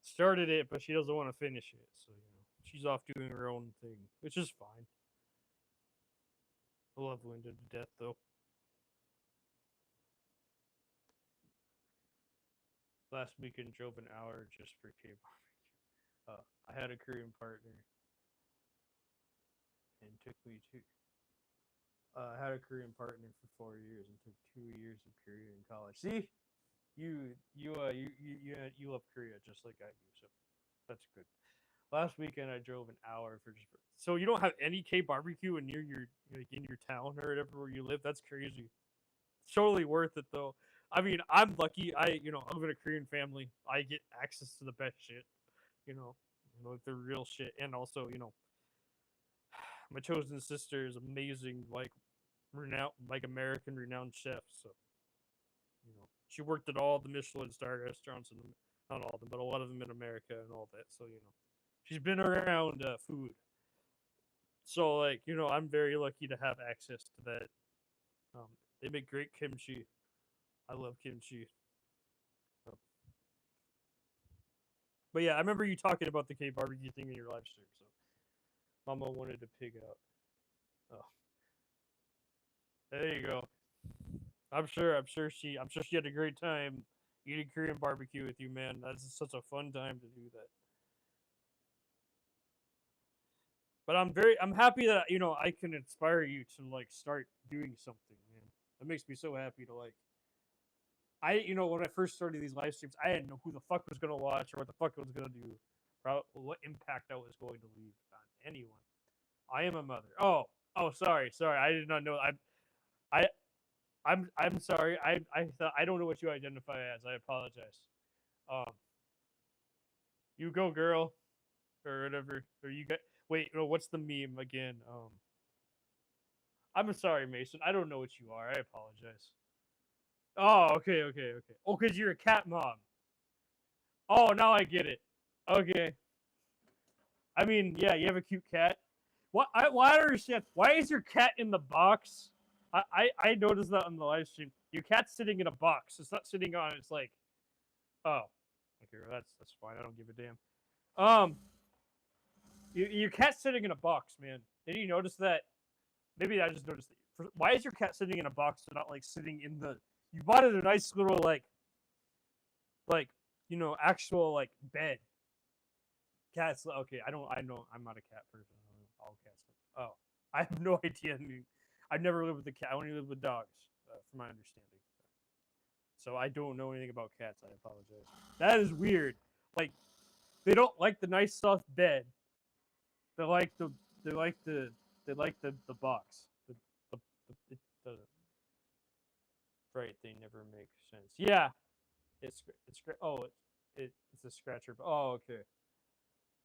started it, but she doesn't want to finish it. So she's off doing her own thing, which is fine. I love Linda to death, though. Last weekend drove an hour just for K barbecue. I had a Korean partner, and took me to. I had a Korean partner for 4 years and took 2 years of Korea in college. See, you love Korea just like I do, so that's good. Last weekend I drove an hour for just. So you don't have any K barbecue in near your like in your town or whatever where you live? That's crazy. It's totally worth it though. I mean, I'm lucky. I live in a Korean family. I get access to the best shit. Like the real shit, and also my chosen sister is amazing, like renowned, like American renowned chef. So she worked at all the Michelin star restaurants, and not all of them, but a lot of them in America and all that. So she's been around food. So like I'm very lucky to have access to that. Um, they make great kimchi. I love kimchi. Um, but yeah, I remember you talking about the K barbecue thing in your live stream. So Mama wanted to pig out. Oh, there you go. I'm sure she had a great time eating Korean barbecue with you, man. That's such a fun time to do that. But I'm happy that I can inspire you to like start doing something, man. That makes me so happy to like. When I first started these live streams, I didn't know who the fuck was gonna watch or what the fuck I was gonna do, or what impact I was going to leave on anyone. I am a mother. Oh, sorry. I did not know. I, I'm sorry. I don't know what you identify as. I apologize. Um, you go, girl, or whatever. Or you get. Wait, no. What's the meme again? I'm sorry, Mason. I don't know what you are. I apologize. Oh, okay. Oh, cause you're a cat mom. Oh, now I get it. Okay. I mean, yeah, you have a cute cat. Why I don't understand. Why is your cat in the box? I noticed that on the live stream. Your cat's sitting in a box. It's not sitting on. It's like, oh, okay, well, that's fine. I don't give a damn. Um, your cat's sitting in a box, man. Did you notice that? Maybe I just noticed that. Why is your cat sitting in a box and not like sitting in the? You bought it a nice little like actual like bed. Cats. Okay, I don't. I know. I'm not a cat person. I don't know all cats. Oh, I have no idea. I mean, I've never lived with a cat. I only live with dogs, from my understanding. So I don't know anything about cats. I apologize. That is weird. Like They don't like the nice soft bed. They like the they like the box. The right. They never make sense. Yeah, it's oh it's a scratcher. Oh okay.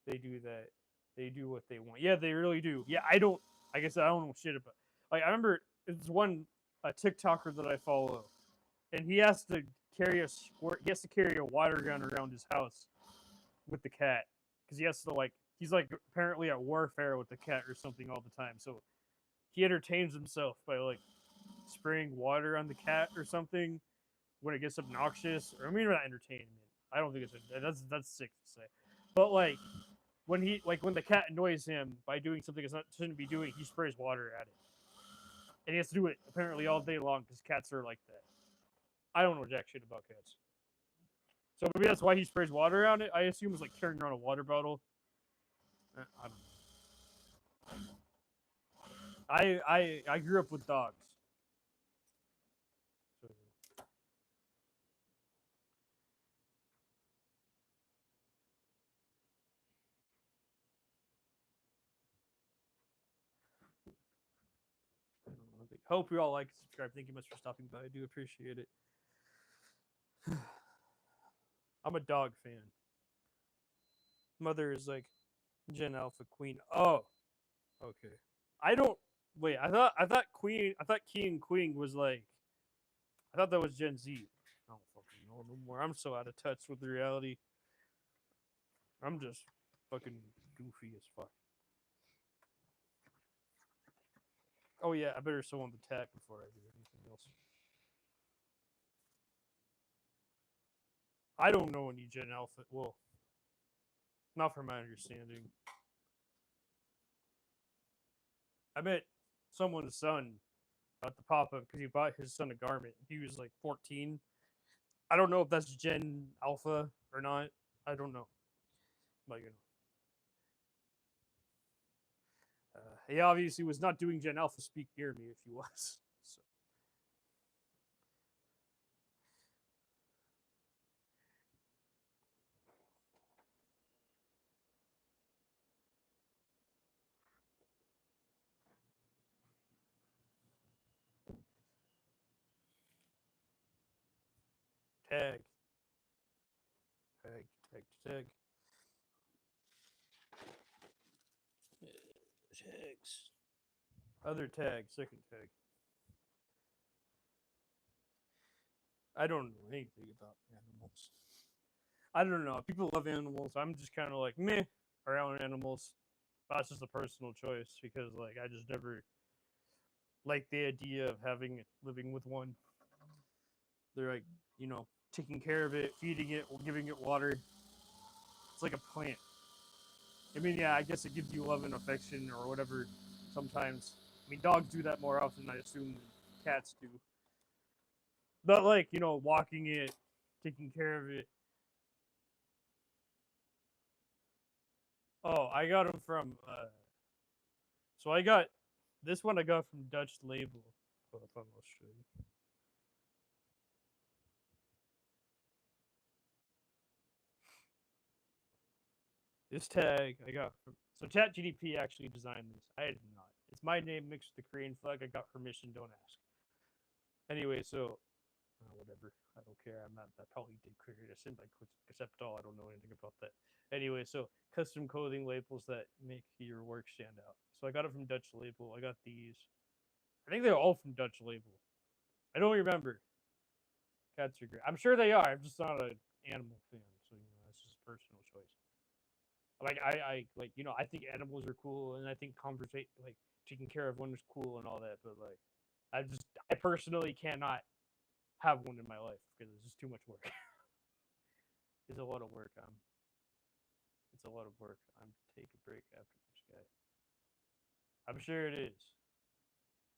They do that. They do what they want. Yeah, they really do. Yeah, I don't. I guess I don't know shit about. Like I remember there's one a TikToker that I follow, and he has to carry a squirt. He has to carry a water gun around his house with the cat because he has to like. He's like apparently at warfare with the cat or something all the time. So he entertains himself by like spraying water on the cat or something when it gets obnoxious. Or I mean, not entertainment. I don't think it's that's sick to say, but like when the cat annoys him by doing something it's not shouldn't be doing, he sprays water at it, and he has to do it apparently all day long because cats are like that. I don't know jack shit about cats, so maybe that's why he sprays water on it. I assume it's like carrying around a water bottle. I don't know. I grew up with dogs. So, I don't know. Hope you all like and subscribe. Thank you much for stopping by. I do appreciate it. I'm a dog fan. Mother is like Gen Alpha Queen. Oh, okay. I don't wait. I thought King Queen was like. I thought that was Gen Z. I don't fucking know no more. I'm so out of touch with the reality. I'm just fucking goofy as fuck. Oh yeah, I better show on the tag before I do anything else. I don't know any Gen Alpha. Well, not from my understanding. I met someone's son at the pop up because he bought his son a garment. He was like 14. I don't know if that's Gen Alpha or not. I don't know. But you know, he obviously was not doing Gen Alpha speak near me if he was. So. Tag, tag, tag, tag. Tags. Other tag, second tag. I don't know anything about animals. I don't know. People love animals. I'm just kind of like meh around animals. That's just a personal choice because like I just never like the idea of having living with one. They're like taking care of it, feeding it, giving it water. It's like a plant. I mean, yeah, I guess it gives you love and affection or whatever. Sometimes, I mean, dogs do that more often, I assume, than cats do. But like walking it, taking care of it. Oh, I got them from. So I got this one. I got from Dutch Label. Hold on, I'll show you. This tag I got from. So ChatGDP actually designed this. I did not. It's my name mixed with the Korean flag. I got permission. Don't ask. Anyway, so whatever. I don't care. I'm not. I probably did create a synth. I accept all. I don't know anything about that. Anyway, so custom clothing labels that make your work stand out. So I got it from Dutch Label. I got these. I think they're all from Dutch Label. I don't remember. Cats are great. I'm sure they are. I'm just not an animal fan, so that's just a personal choice. Like I like I think animals are cool, and I think conversate like taking care of one is cool and all that. But like, I personally cannot have one in my life because it's just too much work. It's a lot of work. It's a lot of work. I'm take a break after this guy. I'm sure it is.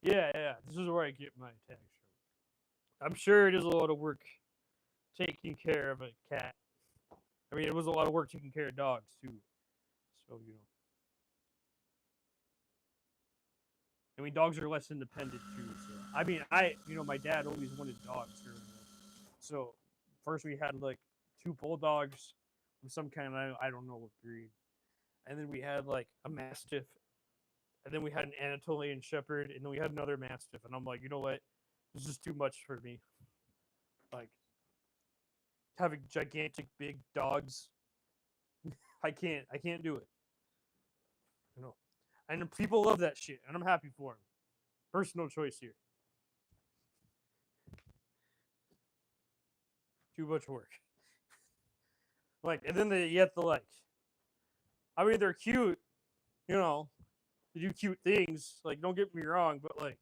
Yeah, yeah. This is where I get my tags from. I'm sure it is a lot of work taking care of a cat. I mean, it was a lot of work taking care of dogs too. So I mean, dogs are less independent too. So I mean, my dad always wanted dogs growing up. So first we had like two bulldogs. some kind of I don't know what breed. And then we had like a mastiff, and then we had an Anatolian Shepherd, and then we had another mastiff. And I'm like, you know what? This is too much for me. Like having gigantic big dogs, I can't do it. You know, and people love that shit, and I'm happy for them. Personal choice here. Too much work. Like, and then you have to like. I mean, they're cute, you know. They do cute things. Like, don't get me wrong, but like,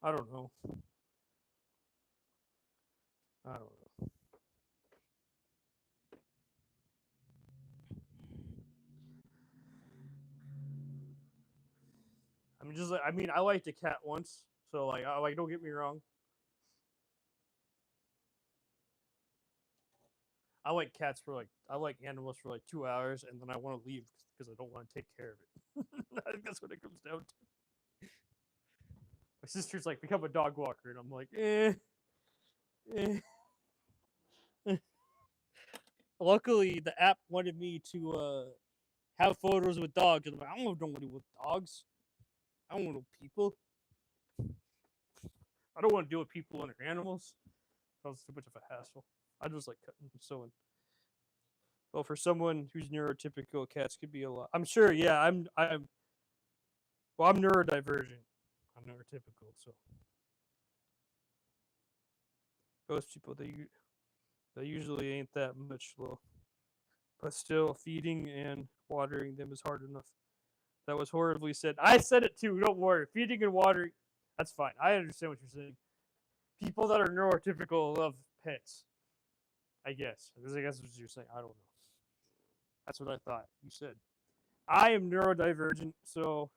I don't know. I don't know. I'm just like, I mean, I liked a cat once, so like, I like, don't get me wrong. I like cats for like, I like animals for like 2 hours, and then I want to leave because I don't want to take care of it. I think that's what it comes down to. My sister's like, become a dog walker, and I'm like, eh. Luckily, the app wanted me to have photos with dogs, and I'm like, I don't want nobody with dogs. I don't want no people. I don't want to deal with people and their animals. That was too much of a hassle. I just like cutting and sewing. Well, for someone who's neurotypical, cats could be a lot. I'm sure. Yeah, I'm neurodivergent. I'm neurotypical, so most people they usually ain't that much though. But still, feeding and watering them is hard enough. That was horribly said. I said it too. Don't worry. Feeding and watering, that's fine. I understand what you're saying. People that are neurotypical love pets. I guess. I guess what you're saying. I don't know. That's what I thought you said. I am neurodivergent, so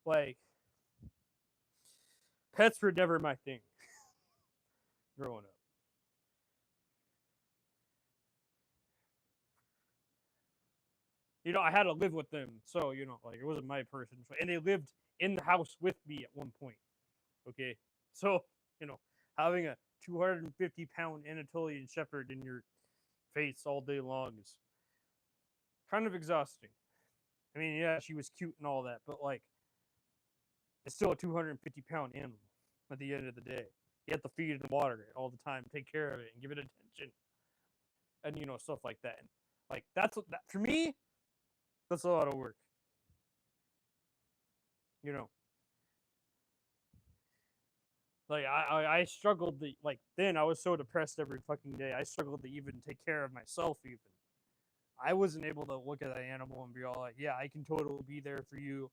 like pets were never my thing growing up. I had to live with them, so like it wasn't my person, and they lived in the house with me at one point. Okay, so having a 250-pound Anatolian Shepherd in your face all day long is kind of exhausting. I mean, yeah, she was cute and all that, but like, it's still a 250-pound animal at the end of the day. You have to feed it and water it all the time, take care of it, and give it attention, and stuff like that. And, like that for me. That's a lot of work. You know, like I struggled to like then I was so depressed every fucking day. I struggled to even take care of myself. Even I wasn't able to look at that animal and be all like, yeah, I can totally be there for you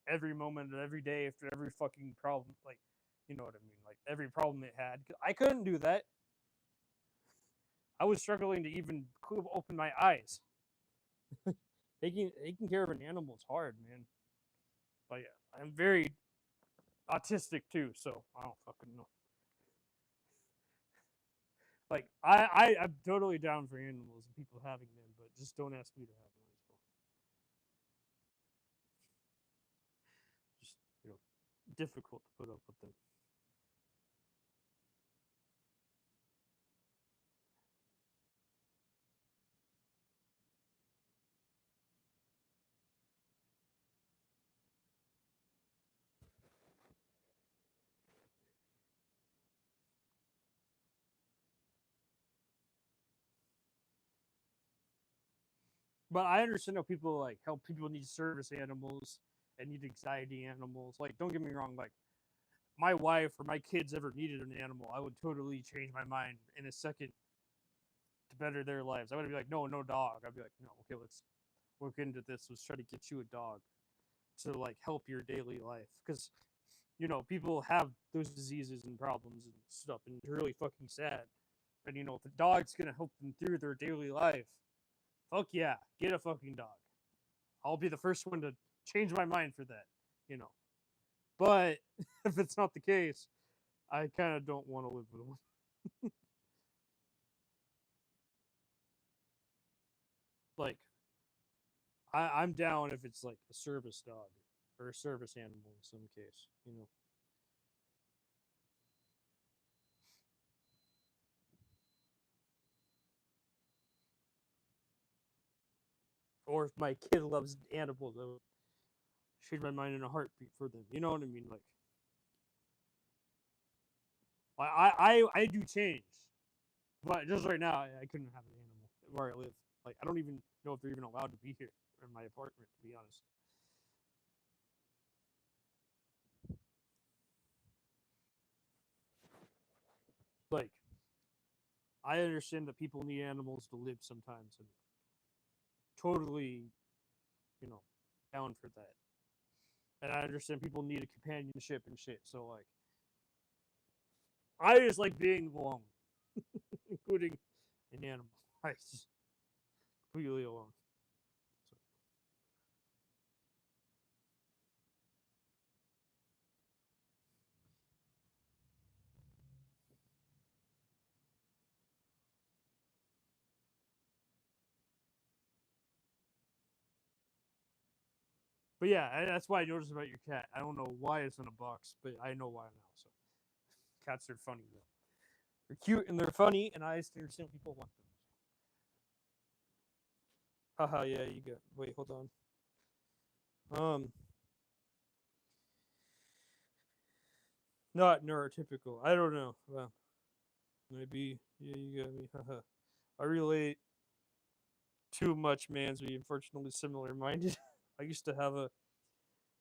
every moment of every day after every fucking problem. Like, you know what I mean? Like every problem it had. I couldn't do that. I was struggling to even open my eyes. Taking care of an animal is hard, man. But yeah, I'm very autistic too, so I don't fucking know. Like I'm totally down for animals and people having them, but just don't ask me to have one as well. Just difficult to put up with them. But I understand how people need service animals and need anxiety animals. Like, don't get me wrong, like my wife or my kids ever needed an animal, I would totally change my mind in a second to better their lives. I would be like, no, no dog. I'd be like, no, okay, let's look into this. Let's try to get you a dog to like help your daily life. Because people have those diseases and problems and stuff, and it's really fucking sad. And if a dog's gonna help them through their daily life, fuck yeah, get a fucking dog. I'll be the first one to change my mind for that. You know, but if it's not the case, I kind of don't want to live with one. Like, I'm down if it's like a service dog or a service animal in some case. or if my kid loves animals, I would change my mind in a heartbeat for them. You know what I mean? Like, I do change, but just right now, I couldn't have an animal where I live. Like, I don't even know if they're even allowed to be here in my apartment, to be honest. Like, I understand that people need animals to live sometimes, and totally, you know, down for that. And I understand people need a companionship and shit. So like, I just like being alone, including an animal. I just completely alone. So, but yeah, that's why I noticed about your cat. I don't know why it's in a box, but I know why now. So cats are funny though. They're cute and they're funny, and I understand people want them. Haha, yeah, you got. Wait, hold on. Not neurotypical. I don't know. Well, maybe. Yeah, you got me. Haha. I relate too much, man's we unfortunately similar minded. I used to have a.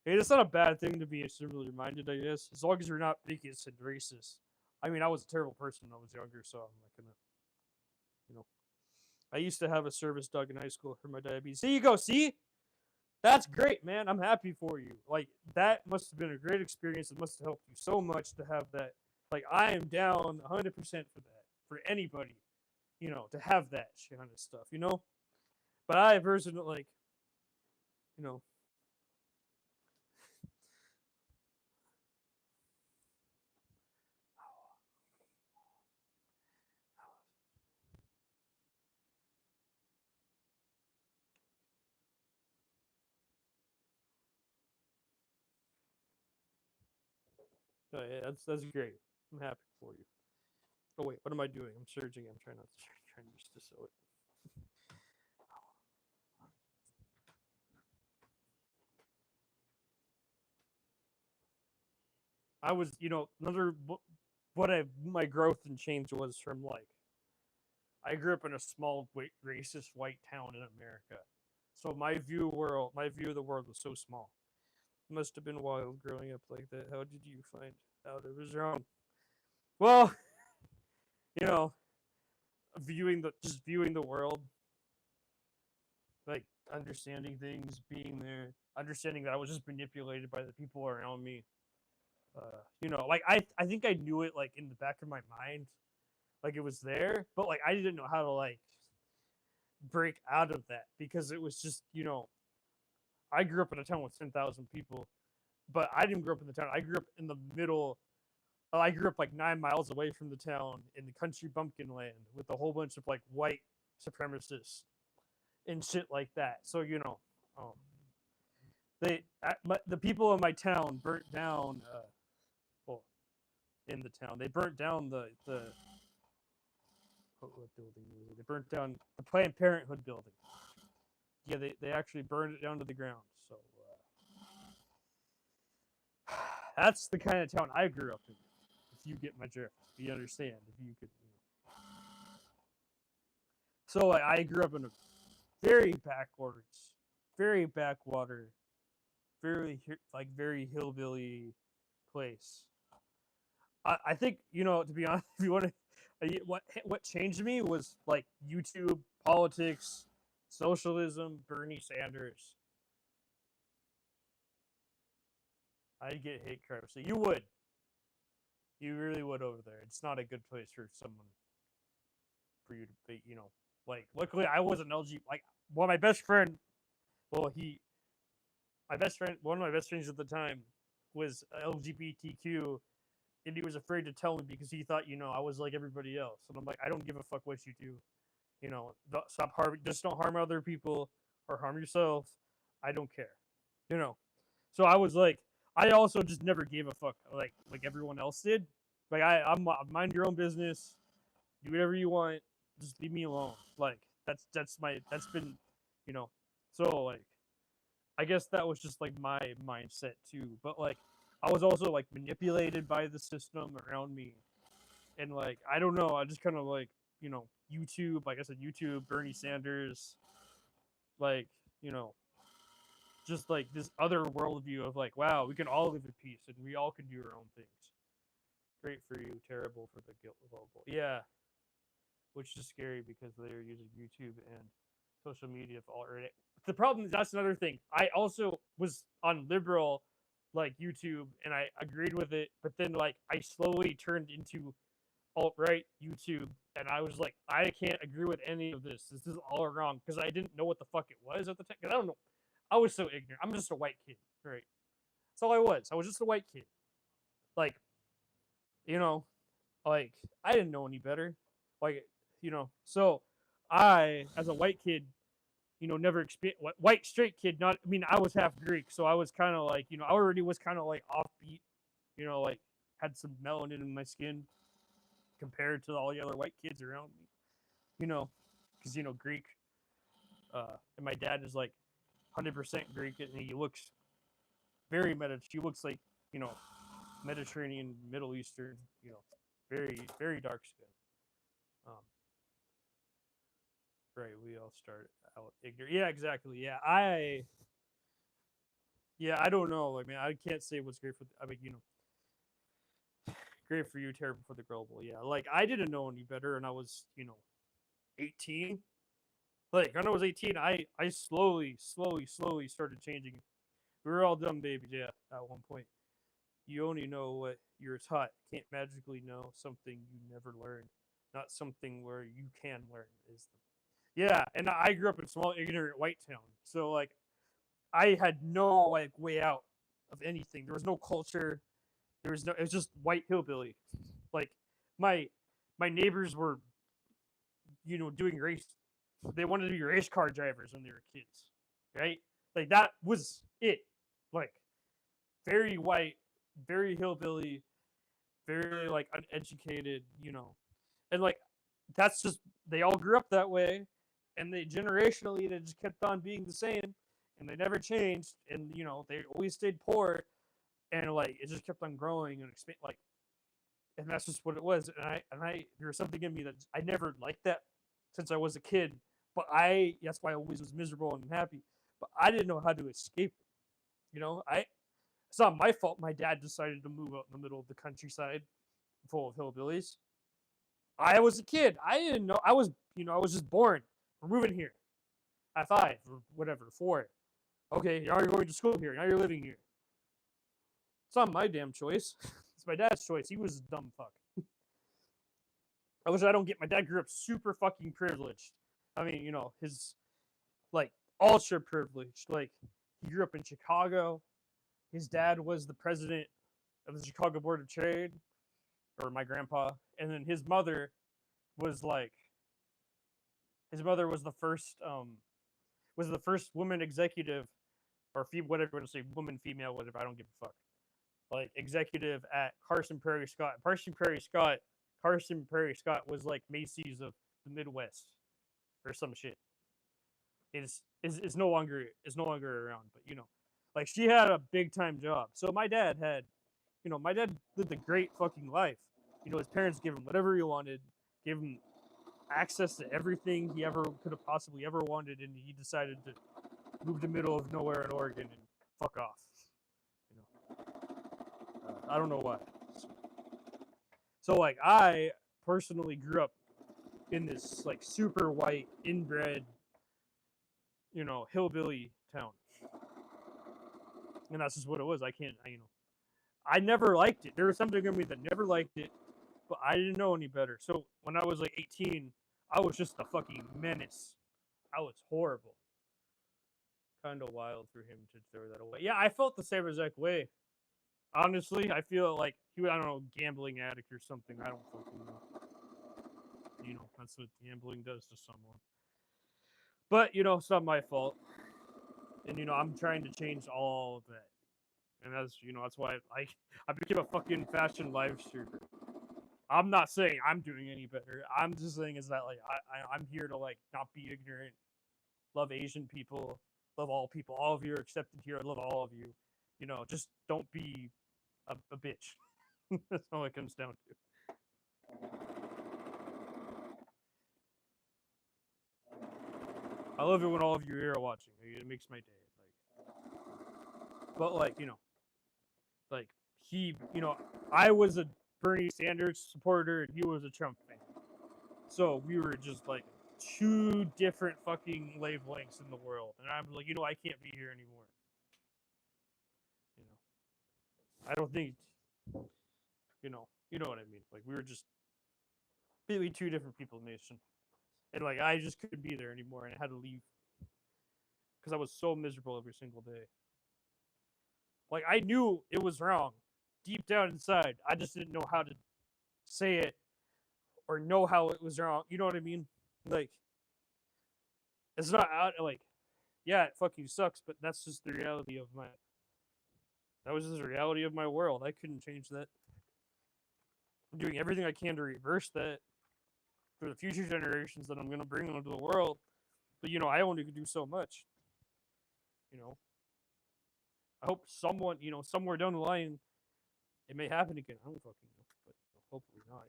Hey, it's not a bad thing to be similar minded, I guess, as long as you're not bigots and racist. I mean, I was a terrible person when I was younger, so I'm not gonna, you know. I used to have a service dog in high school for my diabetes. There you go. See, that's great, man. I'm happy for you. Like that must have been a great experience. It must have helped you so much to have that. Like I am down 100% for that for anybody, to have that kind of stuff, But I personally like, you know, yeah, that's great. I'm happy for you. Oh wait, what am I doing? I'm surging. I'm trying not to trying just to sew it. I was, another what I my growth and change was from like I grew up in a small racist white town in America, so my view of the world was so small. It must have been wild growing up like that. How did you find out it was wrong? Well, you know, viewing the world, like understanding things, being there, understanding that I was just manipulated by the people around me. Like I think I knew it like in the back of my mind, like it was there, but like I didn't know how to like break out of that because it was just I grew up in a town with 10,000 people, but I didn't grow up in the town. I grew up in the middle. I grew up like 9 miles away from the town in the country bumpkin land with a whole bunch of like white supremacists and shit like that. So um, the people in my town burnt down. Well, in the town, they burnt down the what building was it? They burnt down the Planned Parenthood building. Yeah, they actually burned it down to the ground. So that's the kind of town I grew up in. If you get my drift, if you understand, if you could. So like, I grew up in a very backwards, very backwater, very hillbilly place. I think to be honest, if you want to, what changed me was like YouTube, politics, socialism, Bernie Sanders. I'd get hate crime. So you really would over there. It's not a good place for someone for you to be. Like luckily I wasn't LGBT. Like well, my best friend, well one of my best friends at the time was LGBTQ, and he was afraid to tell me because he thought I was like everybody else, and I'm like I don't give a fuck what you do. Stop harming. Just don't harm other people or harm yourself. I don't care. You know. So I was like, I also just never gave a fuck like everyone else did. Like I'm mind your own business. Do whatever you want. Just leave me alone. Like that's been, you know. So like, I guess that was just like my mindset too. But like, I was also like manipulated by the system around me, and like, I don't know. I just kind of like, YouTube. Like I said, YouTube, Bernie Sanders, like, you know, just like this other worldview of like, wow, we can all live in peace and we all can do our own things. Great for you, terrible for the global. Yeah, which is scary because they're using YouTube and social media for already. The problem is that's another thing. I also was on liberal like YouTube and I agreed with it, but then like I slowly turned into alt right YouTube and I was like, I can't agree with any of this. This is all wrong because I didn't know what the fuck it was at the time. Cause I don't know. I was so ignorant. I'm just a white kid, right? That's all I was. I was just a white kid. Like, you know, like I didn't know any better. Like, so I, as a white kid, never experienced white straight kid. Not, I mean, I was half Greek, so I was kind of like, I already was kind of like offbeat, like had some melanin in my skin compared to all the other white kids around me, because Greek, and my dad is like 100% Greek, and he looks very She looks like you know Mediterranean, Middle Eastern, very very dark skin. Um, right, we all start out ignorant. Yeah, exactly. Yeah, I don't know. I mean, I can't say what's great for. I mean, great for you, terrible for the global. Yeah, like I didn't know any better, and I was 18. Like when I was 18, I slowly started changing. We were all dumb babies, yeah, at one point. You only know what you're taught. Can't magically know something you never learned. Not something where you can learn is the yeah. And I grew up in a small ignorant white town, so like I had no like way out of anything. There was no culture. There was no. It was just white hillbilly. Like my my neighbors were doing race. They wanted to be race car drivers when they were kids, right? Like that was it. Like very white, very hillbilly, very like uneducated, and like that's just they all grew up that way, and they generationally they just kept on being the same, and they never changed, and they always stayed poor, and like it just kept on growing and expand like, and that's just what it was, and I there was something in me that I never liked that since I was a kid, but that's why I always was miserable and unhappy, but I didn't know how to escape it, I it's not my fault my dad decided to move out in the middle of the countryside full of hillbillies. I was a kid. I didn't know. I was just born. We're moving here at 5 or whatever, 4. Okay, now you're going to school here. Now you're living here. It's not my damn choice. It's my dad's choice. He was a dumb fuck. I wish I don't get. My dad grew up super fucking privileged. I mean, his like ultra privileged. Like he grew up in Chicago. His dad was the president of the Chicago Board of Trade, or my grandpa, and then his mother was like his mother was the first woman executive or whatever you want to say, woman, female, whatever. I don't give a fuck. Like executive at Carson Prairie Scott. Carson Prairie Scott was like Macy's of the Midwest or some shit. Is no longer around, but like she had a big time job. So my dad lived a great fucking life. His parents gave him whatever he wanted, gave him access to everything he ever could have possibly ever wanted, and he decided to move to the middle of nowhere in Oregon and fuck off. I don't know why. So like I personally grew up in this like super white inbred, hillbilly town, and that's just what it was. I never liked it. There was something in me that never liked it, but I didn't know any better. So when I was like 18, I was just a fucking menace. I was horrible. Kind of wild for him to throw that away. Yeah, I felt the same exact way. Honestly, I feel like he was, I don't know, gambling addict or something. I don't fucking know. That's what gambling does to someone. But, it's not my fault. And, I'm trying to change all of that. And that's why I became a fucking fashion live streamer. I'm not saying I'm doing any better. I'm just saying is that like I'm here to like not be ignorant, love Asian people, love all people. All of you are accepted here. I love all of you. You know, just don't be a bitch. That's all it comes down to. I love it when all of you here are watching. It makes my day. But like, you know, like I was a Bernie Sanders supporter and he was a Trump fan. So we were just like two different fucking wavelengths in the world. And I'm like, I can't be here anymore. I don't think, you know what I mean. Like we were just really two different people, Mason. And like I just couldn't be there anymore, and I had to leave because I was so miserable every single day. Like I knew it was wrong deep down inside. I just didn't know how to say it or know how it was wrong. You know what I mean? Like it's not out like, yeah, it fucking sucks, but that's just the reality of that was just the reality of my world. I couldn't change that. I'm doing everything I can to reverse that for the future generations that I'm going to bring into the world. But, I only can do so much. I hope someone, somewhere down the line, it may happen again. I don't fucking know, but hopefully not.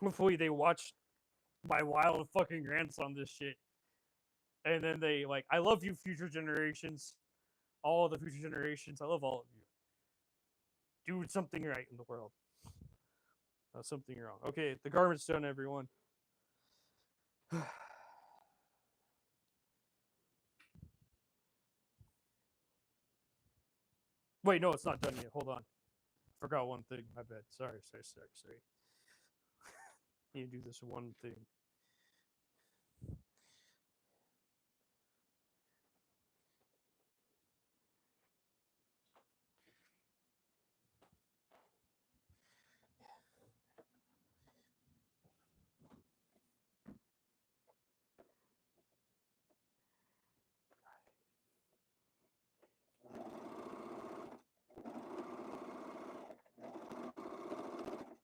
Hopefully they watch my wild fucking grandson this shit. And then they, like, I love you, future generations. All the future generations. I love all of you. Do something right in the world. Something wrong. Okay, the garment's done, everyone. Wait, no, it's not done yet. Hold on. Forgot one thing. My bad. Sorry. Need to do this one thing.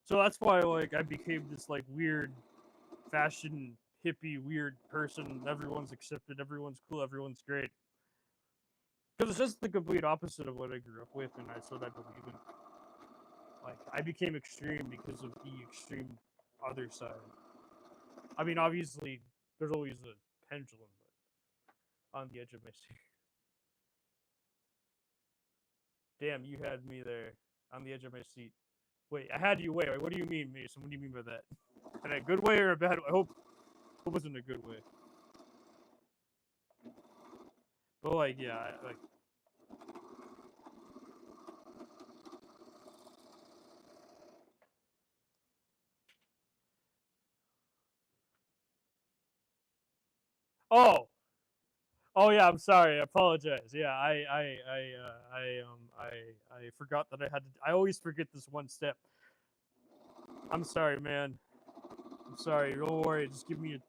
So that's why, like, I became this, like, weird fashion hippie weird person. Everyone's accepted, everyone's cool, everyone's great. Because it's just the complete opposite of what I grew up with, and that's what I believe in. Like, I became extreme because of the extreme other side. I mean, obviously, there's always a pendulum, but on the edge of my seat. Damn, you had me there on the edge of my seat. Wait, I had you. Wait, what do you mean, Mason? What do you mean by that? In a good way or a bad way? I hope it wasn't a good way. But like, yeah, like. Oh yeah, I'm sorry. I apologize. Yeah, I forgot that I had to. I always forget this one step. I'm sorry, man. I'm sorry. Don't worry. Just give me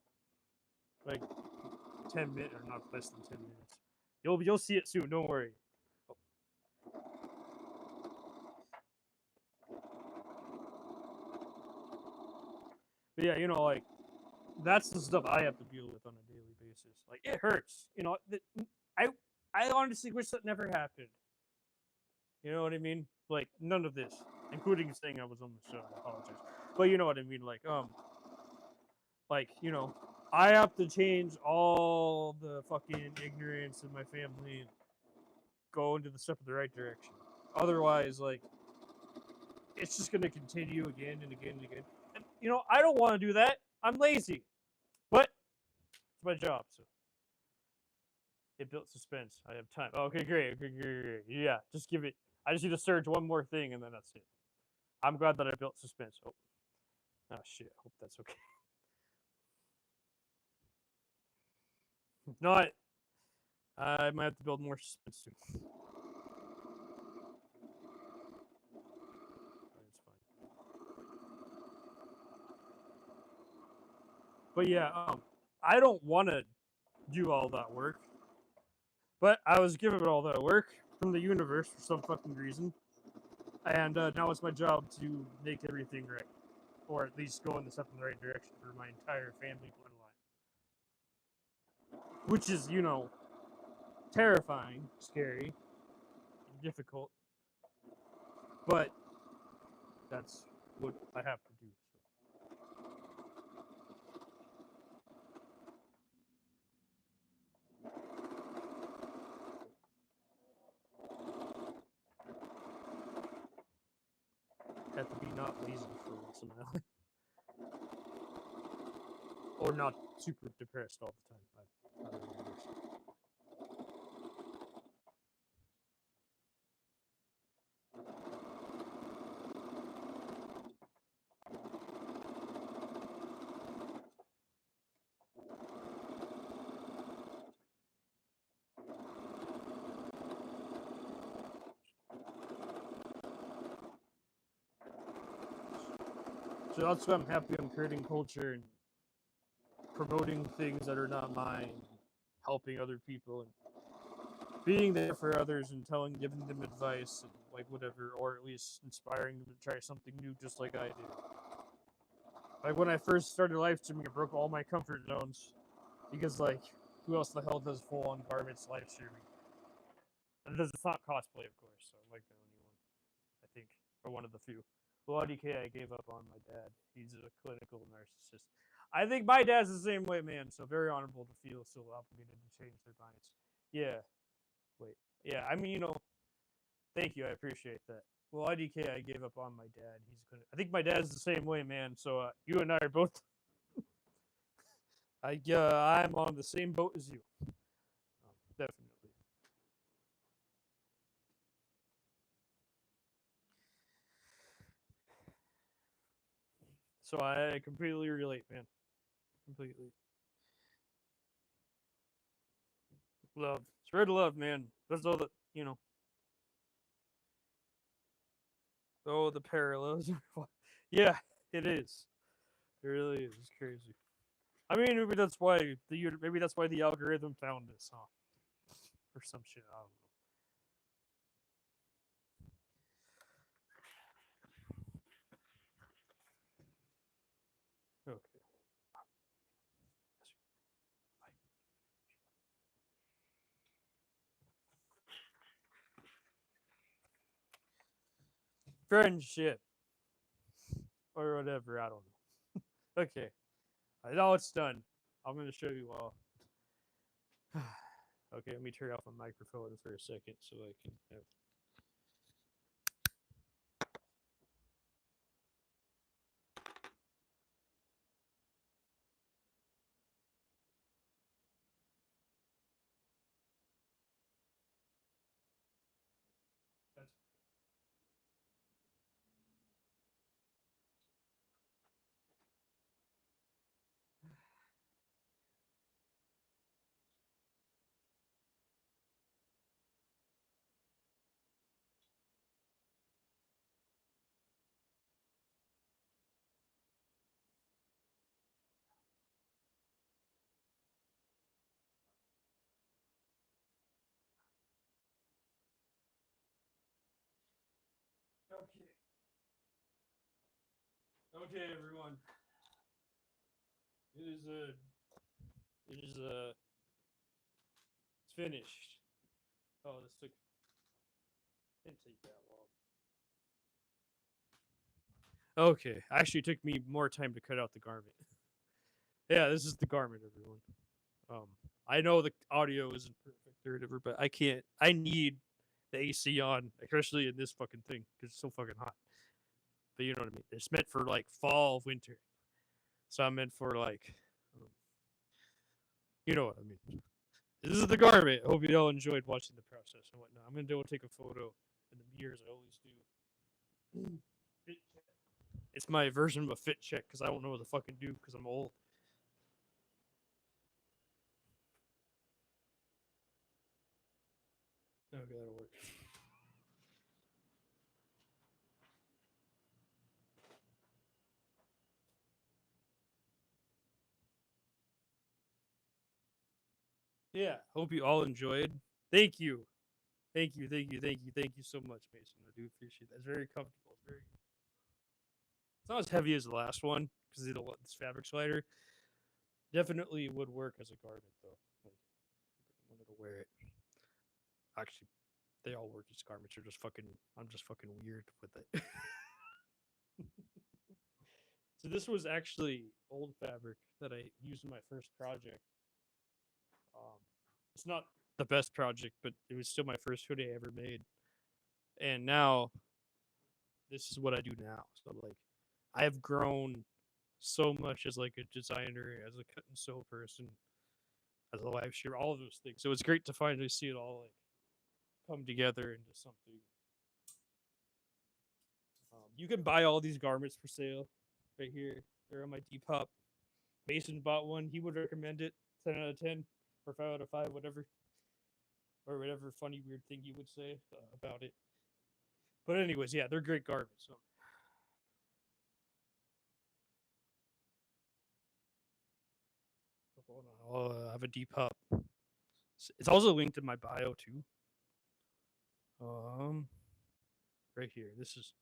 like 10 minutes, or not less than 10 minutes. You'll see it soon. Don't worry. But yeah, like that's the stuff I have to deal with on a daily basis. Like it hurts. I honestly wish that never happened. You know what I mean? Like none of this, including saying I was on the show. I apologize, but you know what I mean. Like I have to change all the fucking ignorance in my family and go into the step in the right direction. Otherwise, like it's just gonna continue again and again and again. And I don't want to do that. I'm lazy, but it's my job. So it built suspense. I have time. Okay, great. Yeah, just give it. I just need to surge one more thing, and then that's it. I'm glad that I built suspense. Oh shit. I hope that's okay. If not, I might have to build more suspense soon. It's fine. But yeah, I don't want to do all that work, but I was given all that work from the universe for some fucking reason, and now it's my job to make everything right, or at least go in the step in the right direction for my entire family bloodline. which is, terrifying, scary, and difficult. But that's what I have to do. Have to be not lazy for once in a while. Or not super depressed all the time. So that's why I'm happy I'm creating culture and promoting things that are not mine, helping other people, and being there for others and giving them advice and like whatever, or at least inspiring them to try something new, just like I did. Like when I first started live streaming, I broke all my comfort zones because like who else the hell does full on garments live streaming? And it's not cosplay, of course. So I'm like the only one, I think, or one of the few. Well, IDK, I gave up on my dad. He's a clinical narcissist. I think my dad's the same way, man. So very honorable to feel so obligated to change their minds. Yeah. Wait. Yeah. I mean, thank you. I appreciate that. Well, IDK, I gave up on my dad. I think my dad's the same way, man. So you and I are both. I'm on the same boat as you. Definitely. So I completely relate, man. Completely. Love. Spread love, man. That's all that, oh, the parallels. Yeah, it is. It really is. It's crazy. I mean, maybe that's why the algorithm found this, huh? Or some shit. I don't know. Okay. Friendship or whatever. I don't know. Okay. Now it's done. I'm gonna show you all. Okay, let me turn off my microphone for a second so I can have. That's okay. Okay, everyone. It is it is it's finished. Oh, this took didn't take that long. Okay, actually, it took me more time to cut out the garment. Yeah, this is the garment, everyone. Um, I know the audio isn't perfect or whatever, but I can't. I need the AC on, especially in this fucking thing, because it's so fucking hot. But you know what I mean. It's meant for like fall, winter. So I'm meant for like, um, you know what I mean. This is the garment. I hope you all enjoyed watching the process and whatnot. I'm gonna go take a photo in the mirrors I always do. It's my version of a fit check because I don't know what to fucking do because I'm old. Okay, that'll work. Yeah, hope you all enjoyed. Thank you. Thank you, thank you, thank you, thank you so much, Mason. I do appreciate that. It's very comfortable. It's not as heavy as the last one because this fabric's lighter. Definitely would work as a garment though. Like, Actually, they all work as garments. They're just fucking. I'm just fucking weird with it. So this was actually old fabric that I used in my first project. Um, it's not the best project, but it was still my first hoodie I ever made. And now this is what I do now. So like, I have grown so much as like a designer, as a cut and sew person, as a live streamer, all of those things. So it's great to finally see it all like come together into something. You can buy all these garments for sale right here. They're on my Depop. Mason bought one. He would recommend it. 10 out of 10 or 5 out of 5, whatever, or whatever funny weird thing you would say about it. But anyways, yeah, they're great garments. So hold on, I'll have a Depop. It's also linked in my bio too. Um, right here. This is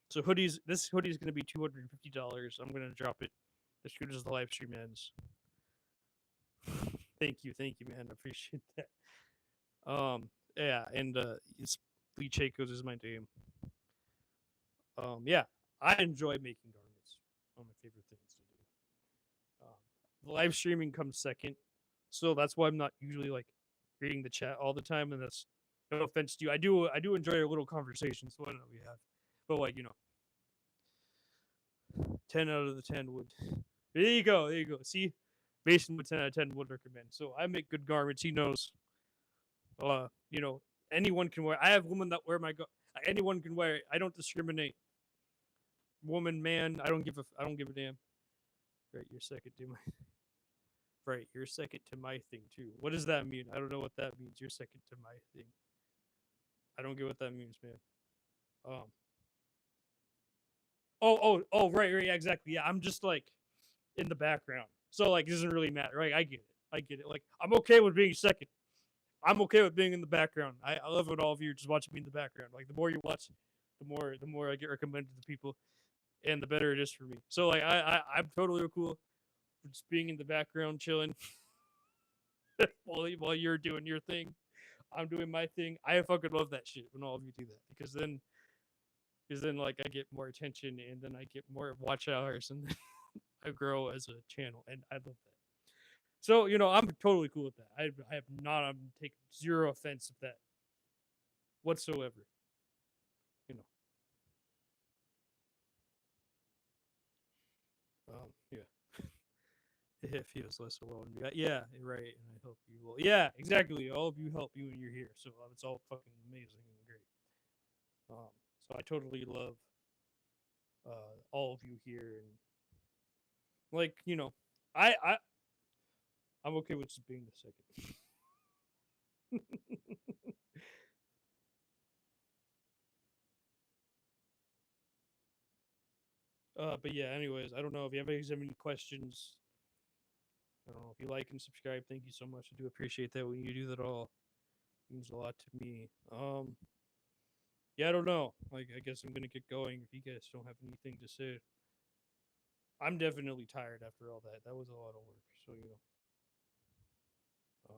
so hoodies. This hoodie is going to be $250. I'm going to drop it as soon as the live stream ends. Thank you, man. I appreciate that. Yeah, and it's Lee Chacos is my name. Yeah, I enjoy making garments. One of my favorite things to do. The live streaming comes second, so that's why I'm not usually like reading the chat all the time, and that's no offense to you. I do enjoy a little conversations when we have, but like 10 out of 10 would. There you go. There you go. See, Mason with 10 out of 10 would recommend. So I make good garments. He knows. Uh, you know, anyone can wear. I have women that wear my. Anyone can wear it. I don't discriminate. Woman, man, I don't give a damn. Right, you're second to my. Right, you're second to my thing too. What does that mean? I don't know what that means. You're second to my thing. I don't get what that means, man. Um. Right, right, yeah, exactly. Yeah, I'm just like in the background, so like it doesn't really matter. Right, I get it. I get it. Like I'm okay with being second. I'm okay with being in the background. I love when all of you just watching me in the background. Like the more you watch, the more I get recommended to people, and the better it is for me. So like I'm totally cool with just being in the background chilling while you're doing your thing. I'm doing my thing. I fucking love that shit when all of you do that because then like I get more attention and then I get more watch hours and I grow as a channel and I love that. So I'm totally cool with that. I have not. I'm taking zero offense at that whatsoever. You know. Yeah. It feels less alone. Yeah, right. And I hope you will. Yeah, exactly. All of you help you when you're here. So it's all fucking amazing and great. So I totally love all of you here and like I I'm okay with just being the second. But yeah. Anyways, I don't know if you have any questions. I don't know if you like and subscribe. Thank you so much. I do appreciate that when you do that. All it means a lot to me. Yeah, I don't know. Like, I guess I'm gonna get going. If you guys don't have anything to say, I'm definitely tired after all that. That was a lot of work. So um,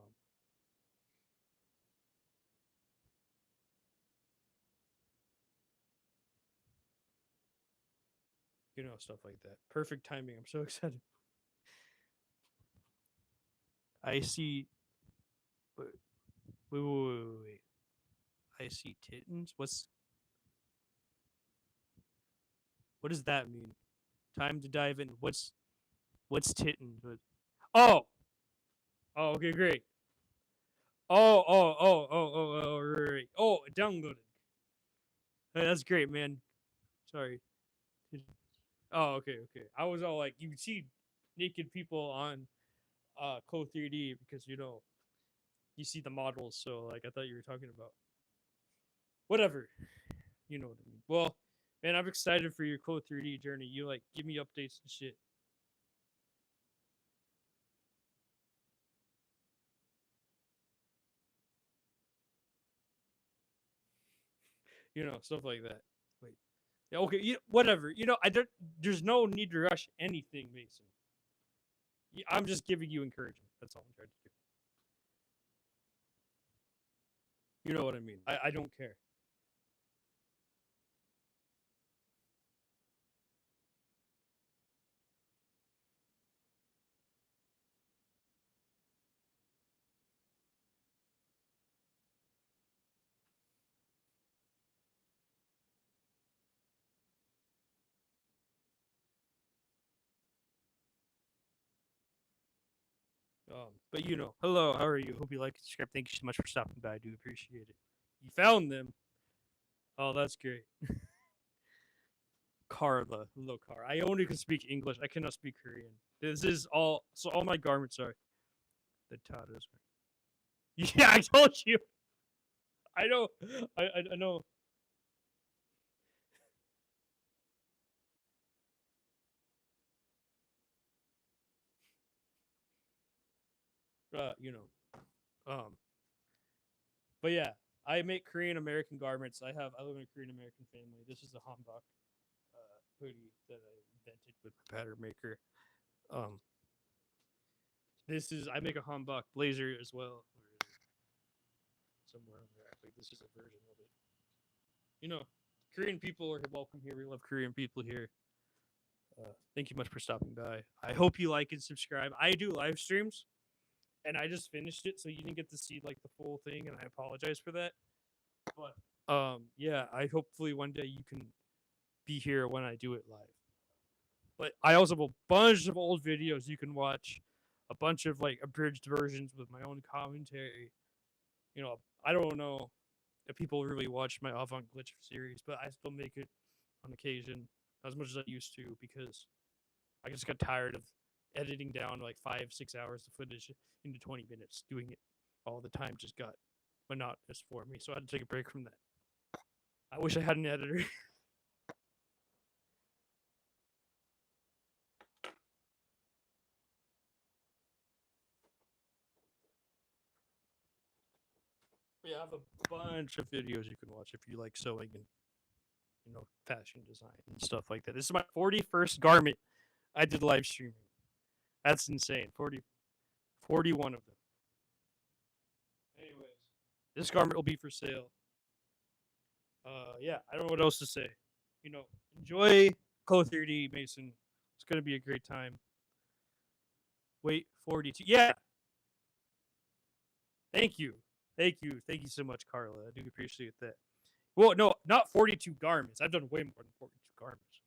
stuff like that. Perfect timing. I'm so excited. I see. Wait, wait. I see tittens. What does that mean? Time to dive in. What's titten? Oh, oh, okay, great. Right. Oh, downloaded. Hey, that's great, man. Sorry. Oh, okay, okay. I was all like, you see naked people on Code 3D because you see the models. So like, I thought you were talking about whatever. You know what I mean? Well, man, I'm excited for your Code 3D journey. You like give me updates and shit. Stuff like that. Wait. Yeah, okay. Whatever. I don't. There's no need to rush anything, Mason. I'm just giving you encouragement. That's all I'm trying to do. You know what I mean? I don't care. But hello, how are you? Hope you like the script. Thank you so much for stopping by. I do appreciate it. You found them. Oh, that's great. Carla, hello, Car. I only can speak English. I cannot speak Korean. This is all. So all my garments are the tatas. Yeah, I told you. I know. I know. Uh, you know. Um. But yeah, I make Korean American garments. I live in a Korean American family. This is a hanbok hoodie that I invented with my pattern maker. Um. This is I make a hanbok blazer as well. Somewhere on there. I think this is a version of it. Korean people are welcome here. We love Korean people here. Thank you much for stopping by. I hope you like and subscribe. I do live streams, and I just finished it, so you didn't get to see like the full thing, and I apologize for that. But yeah, I hopefully one day you can be here when I do it live. But I also have a bunch of old videos you can watch, a bunch of like abridged versions with my own commentary. I don't know if people really watch my Avant Glitch series, but I still make it on occasion, as much as I used to, because I just got tired of editing down like 5-6 hours of footage into 20 minutes. Doing it all the time just got monotonous for me, so I had to take a break from that. I wish I had an editor. Yeah, I have a bunch of videos you can watch if you like sewing and fashion design and stuff like that. This is my 41st garment I did live streaming. That's insane. 41 of them. Anyways, this garment will be for sale. Yeah, I don't know what else to say. Enjoy Code 30, Mason. It's gonna be a great time. Wait, 42. Yeah, thank you, thank you so much, Carla. I do appreciate that. Well, no, not 42 garments. I've done way more than 42 garments.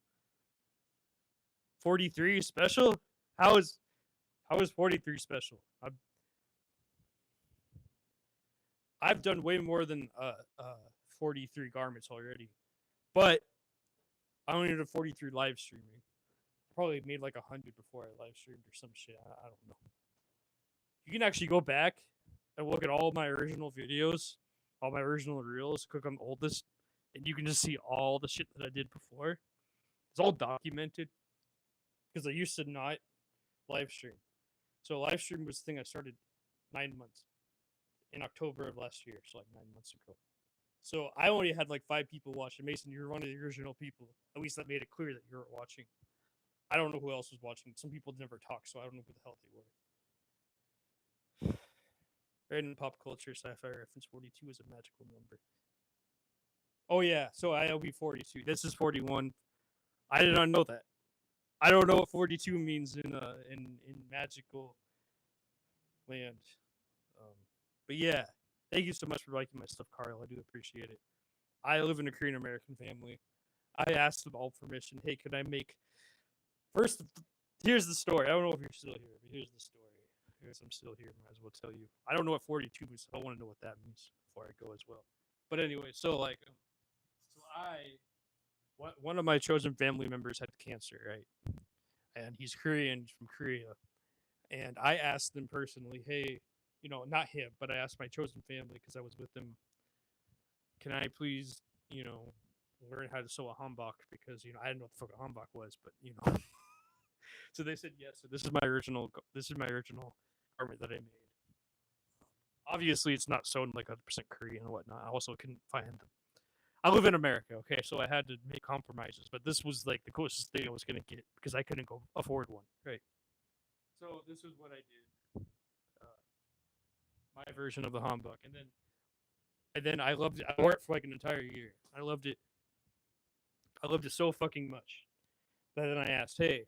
43 special? How is 43 special? I've done way more than 43 garments already, but I only did 43 live streaming. Probably made like 100 before I live streamed or some shit. I don't know. You can actually go back and look at all my original videos, all my original reels, click on the oldest, and you can just see all the shit that I did before. It's all documented because I used to not live stream. So live stream was the thing I started 9 months in October of last year, so like 9 months ago. So I only had like 5 people watching. Mason, you're one of the original people. At least that made it clear that you were watching. I don't know who else was watching. Some people never talk, so I don't know who the hell they were. Random pop culture sci-fi reference 42 is a magical number. Oh yeah, so I'll be 42. This is 41. I did not know that. I don't know what 42 means in magical land. Um, but yeah, thank you so much for liking my stuff, Carl. I do appreciate it. I live in a Korean American family. I asked them all permission. Hey, could I make first? Here's the story. I don't know if you're still here, but here's the story. Because I'm still here, might as well tell you. I don't know what 42 is. So I want to know what that means before I go as well. But anyway, so like, so one of my chosen family members had cancer, right? And he's Korean, from Korea. And I asked them personally, hey, not him, but I asked my chosen family because I was with them. Can I please, learn how to sew a hanbok because I didn't know what the fuck a hanbok was, but so they said yes. So this is my original. This is my original garment that I made. Obviously, it's not sewn like 100% Korean and whatnot. I also couldn't find them. I live in America, okay, so I had to make compromises. But this was like the closest thing I was gonna get because I couldn't go afford one, right? So this is what I did. My version of the hanbok, and then And then I loved it. I wore it for like an entire year. I loved it. I loved it so fucking much that then I asked, "Hey,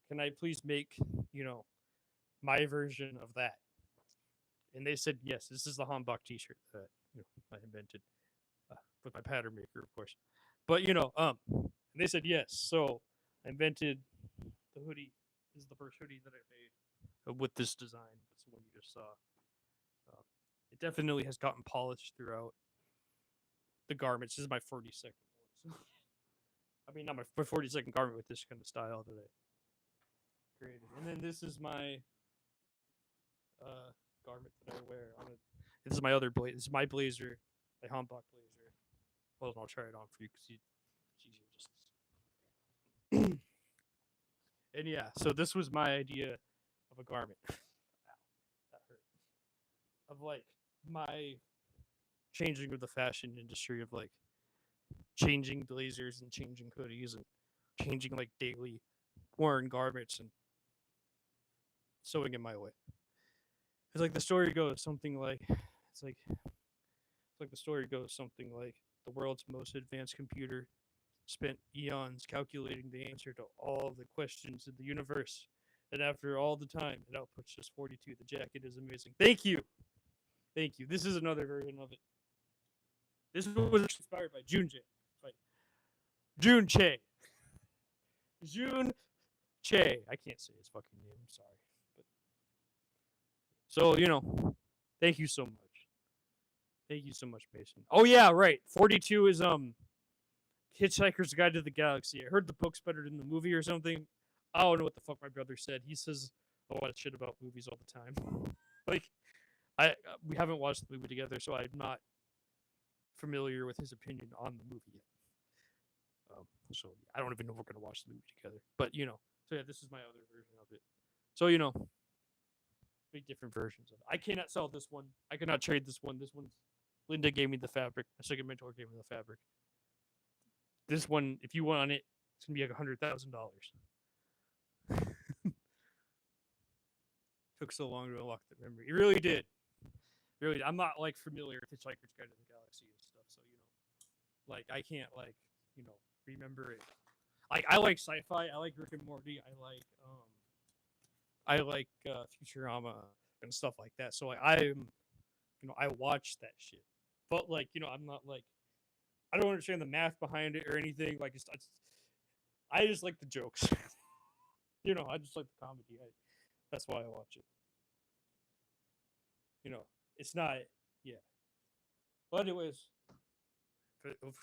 can I please make, you know, my version of that?" And they said, "Yes, this is the Hanbok T-shirt that I invented with my pattern maker, of course." But they said yes. So I invented the hoodie. This is the first hoodie that I made with this design. That's the one you just saw. It definitely has gotten polished throughout the garments. This is my 42nd one. I mean, not my 42nd garment with this kind of style that I created. And then this is my garment that I wear on a. This is my other blazer. This is my blazer, my Hanbok blazer. Well, I'll try it on for you because it's easier just. And yeah, so this was my idea of a garment. Ow, that hurt. Of like my changing of the fashion industry of like changing blazers and changing hoodies and changing like daily worn garments and sewing it my way. It's like the story goes something like the story goes something like the world's most advanced computer spent eons calculating the answer to all the questions in the universe. And after all the time, it outputs just 42. The jacket is amazing. Thank you. Thank you. This is another version of it. This was inspired by June Che. June Che. June Che. I can't say his fucking name. I'm sorry. But so, thank you so much. Thank you so much, Mason. Oh yeah, right. 42 is Hitchhiker's Guide to the Galaxy. I heard the book's better than the movie or something. I don't know what the fuck my brother said. He says a lot of shit about movies all the time. Like, we haven't watched the movie together, so I'm not familiar with his opinion on the movie yet. So I don't even know if we're gonna watch the movie together. But so yeah, this is my other version of it. So make different versions of it. I cannot sell this one. I cannot trade this one. This one's Linda gave me the fabric. My second mentor gave me the fabric. This one, if you want it, it's gonna be like $100,000. Took so long to unlock the memory. It really did. Really, I'm not like familiar with Hitchhiker's Guide to the Galaxy and stuff, so like I can't remember it. Like I like sci-fi. I like Rick and Morty. I like Futurama and stuff like that. So like I watch that shit. But I'm not like I don't understand the math behind it or anything. Like I just like the jokes. I just like the comedy. That's why I watch it. It's not. Yeah. But anyways,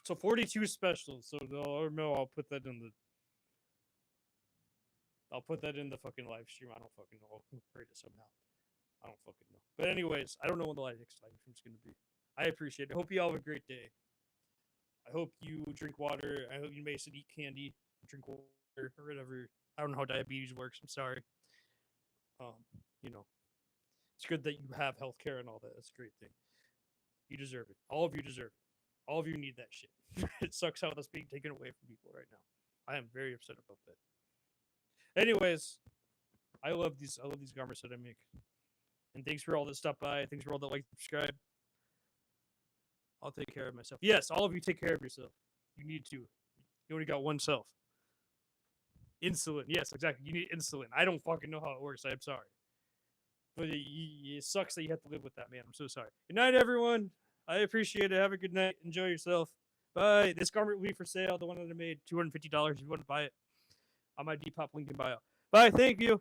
so 42 special. So no, I'll put that in the. I'll put that in the fucking live stream. I don't fucking know. I'll create it somehow. I don't fucking know. But anyways, I don't know when the next live stream's gonna be. I appreciate it. I hope you all have a great day. I hope you drink water. I hope you Mason eat candy, drink water, or whatever. I don't know how diabetes works. I'm sorry. It's good that you have healthcare and all that. That's a great thing. You deserve it. All of you deserve it. All of you need that shit. It sucks how that's being taken away from people right now. I am very upset about that. Anyways, I love these garments that I make. And thanks for all that stop by. Thanks for all that subscribe. I'll take care of myself. Yes, all of you take care of yourself. You need to. You only got one self. Insulin. Yes, exactly. You need insulin. I don't fucking know how it works. I'm sorry. But it sucks that you have to live with that, man. I'm so sorry. Good night, everyone. I appreciate it. Have a good night. Enjoy yourself. Bye. This garment will be for sale. The one that I made, $250 if you want to buy it. On my Depop link in bio. Bye. Thank you.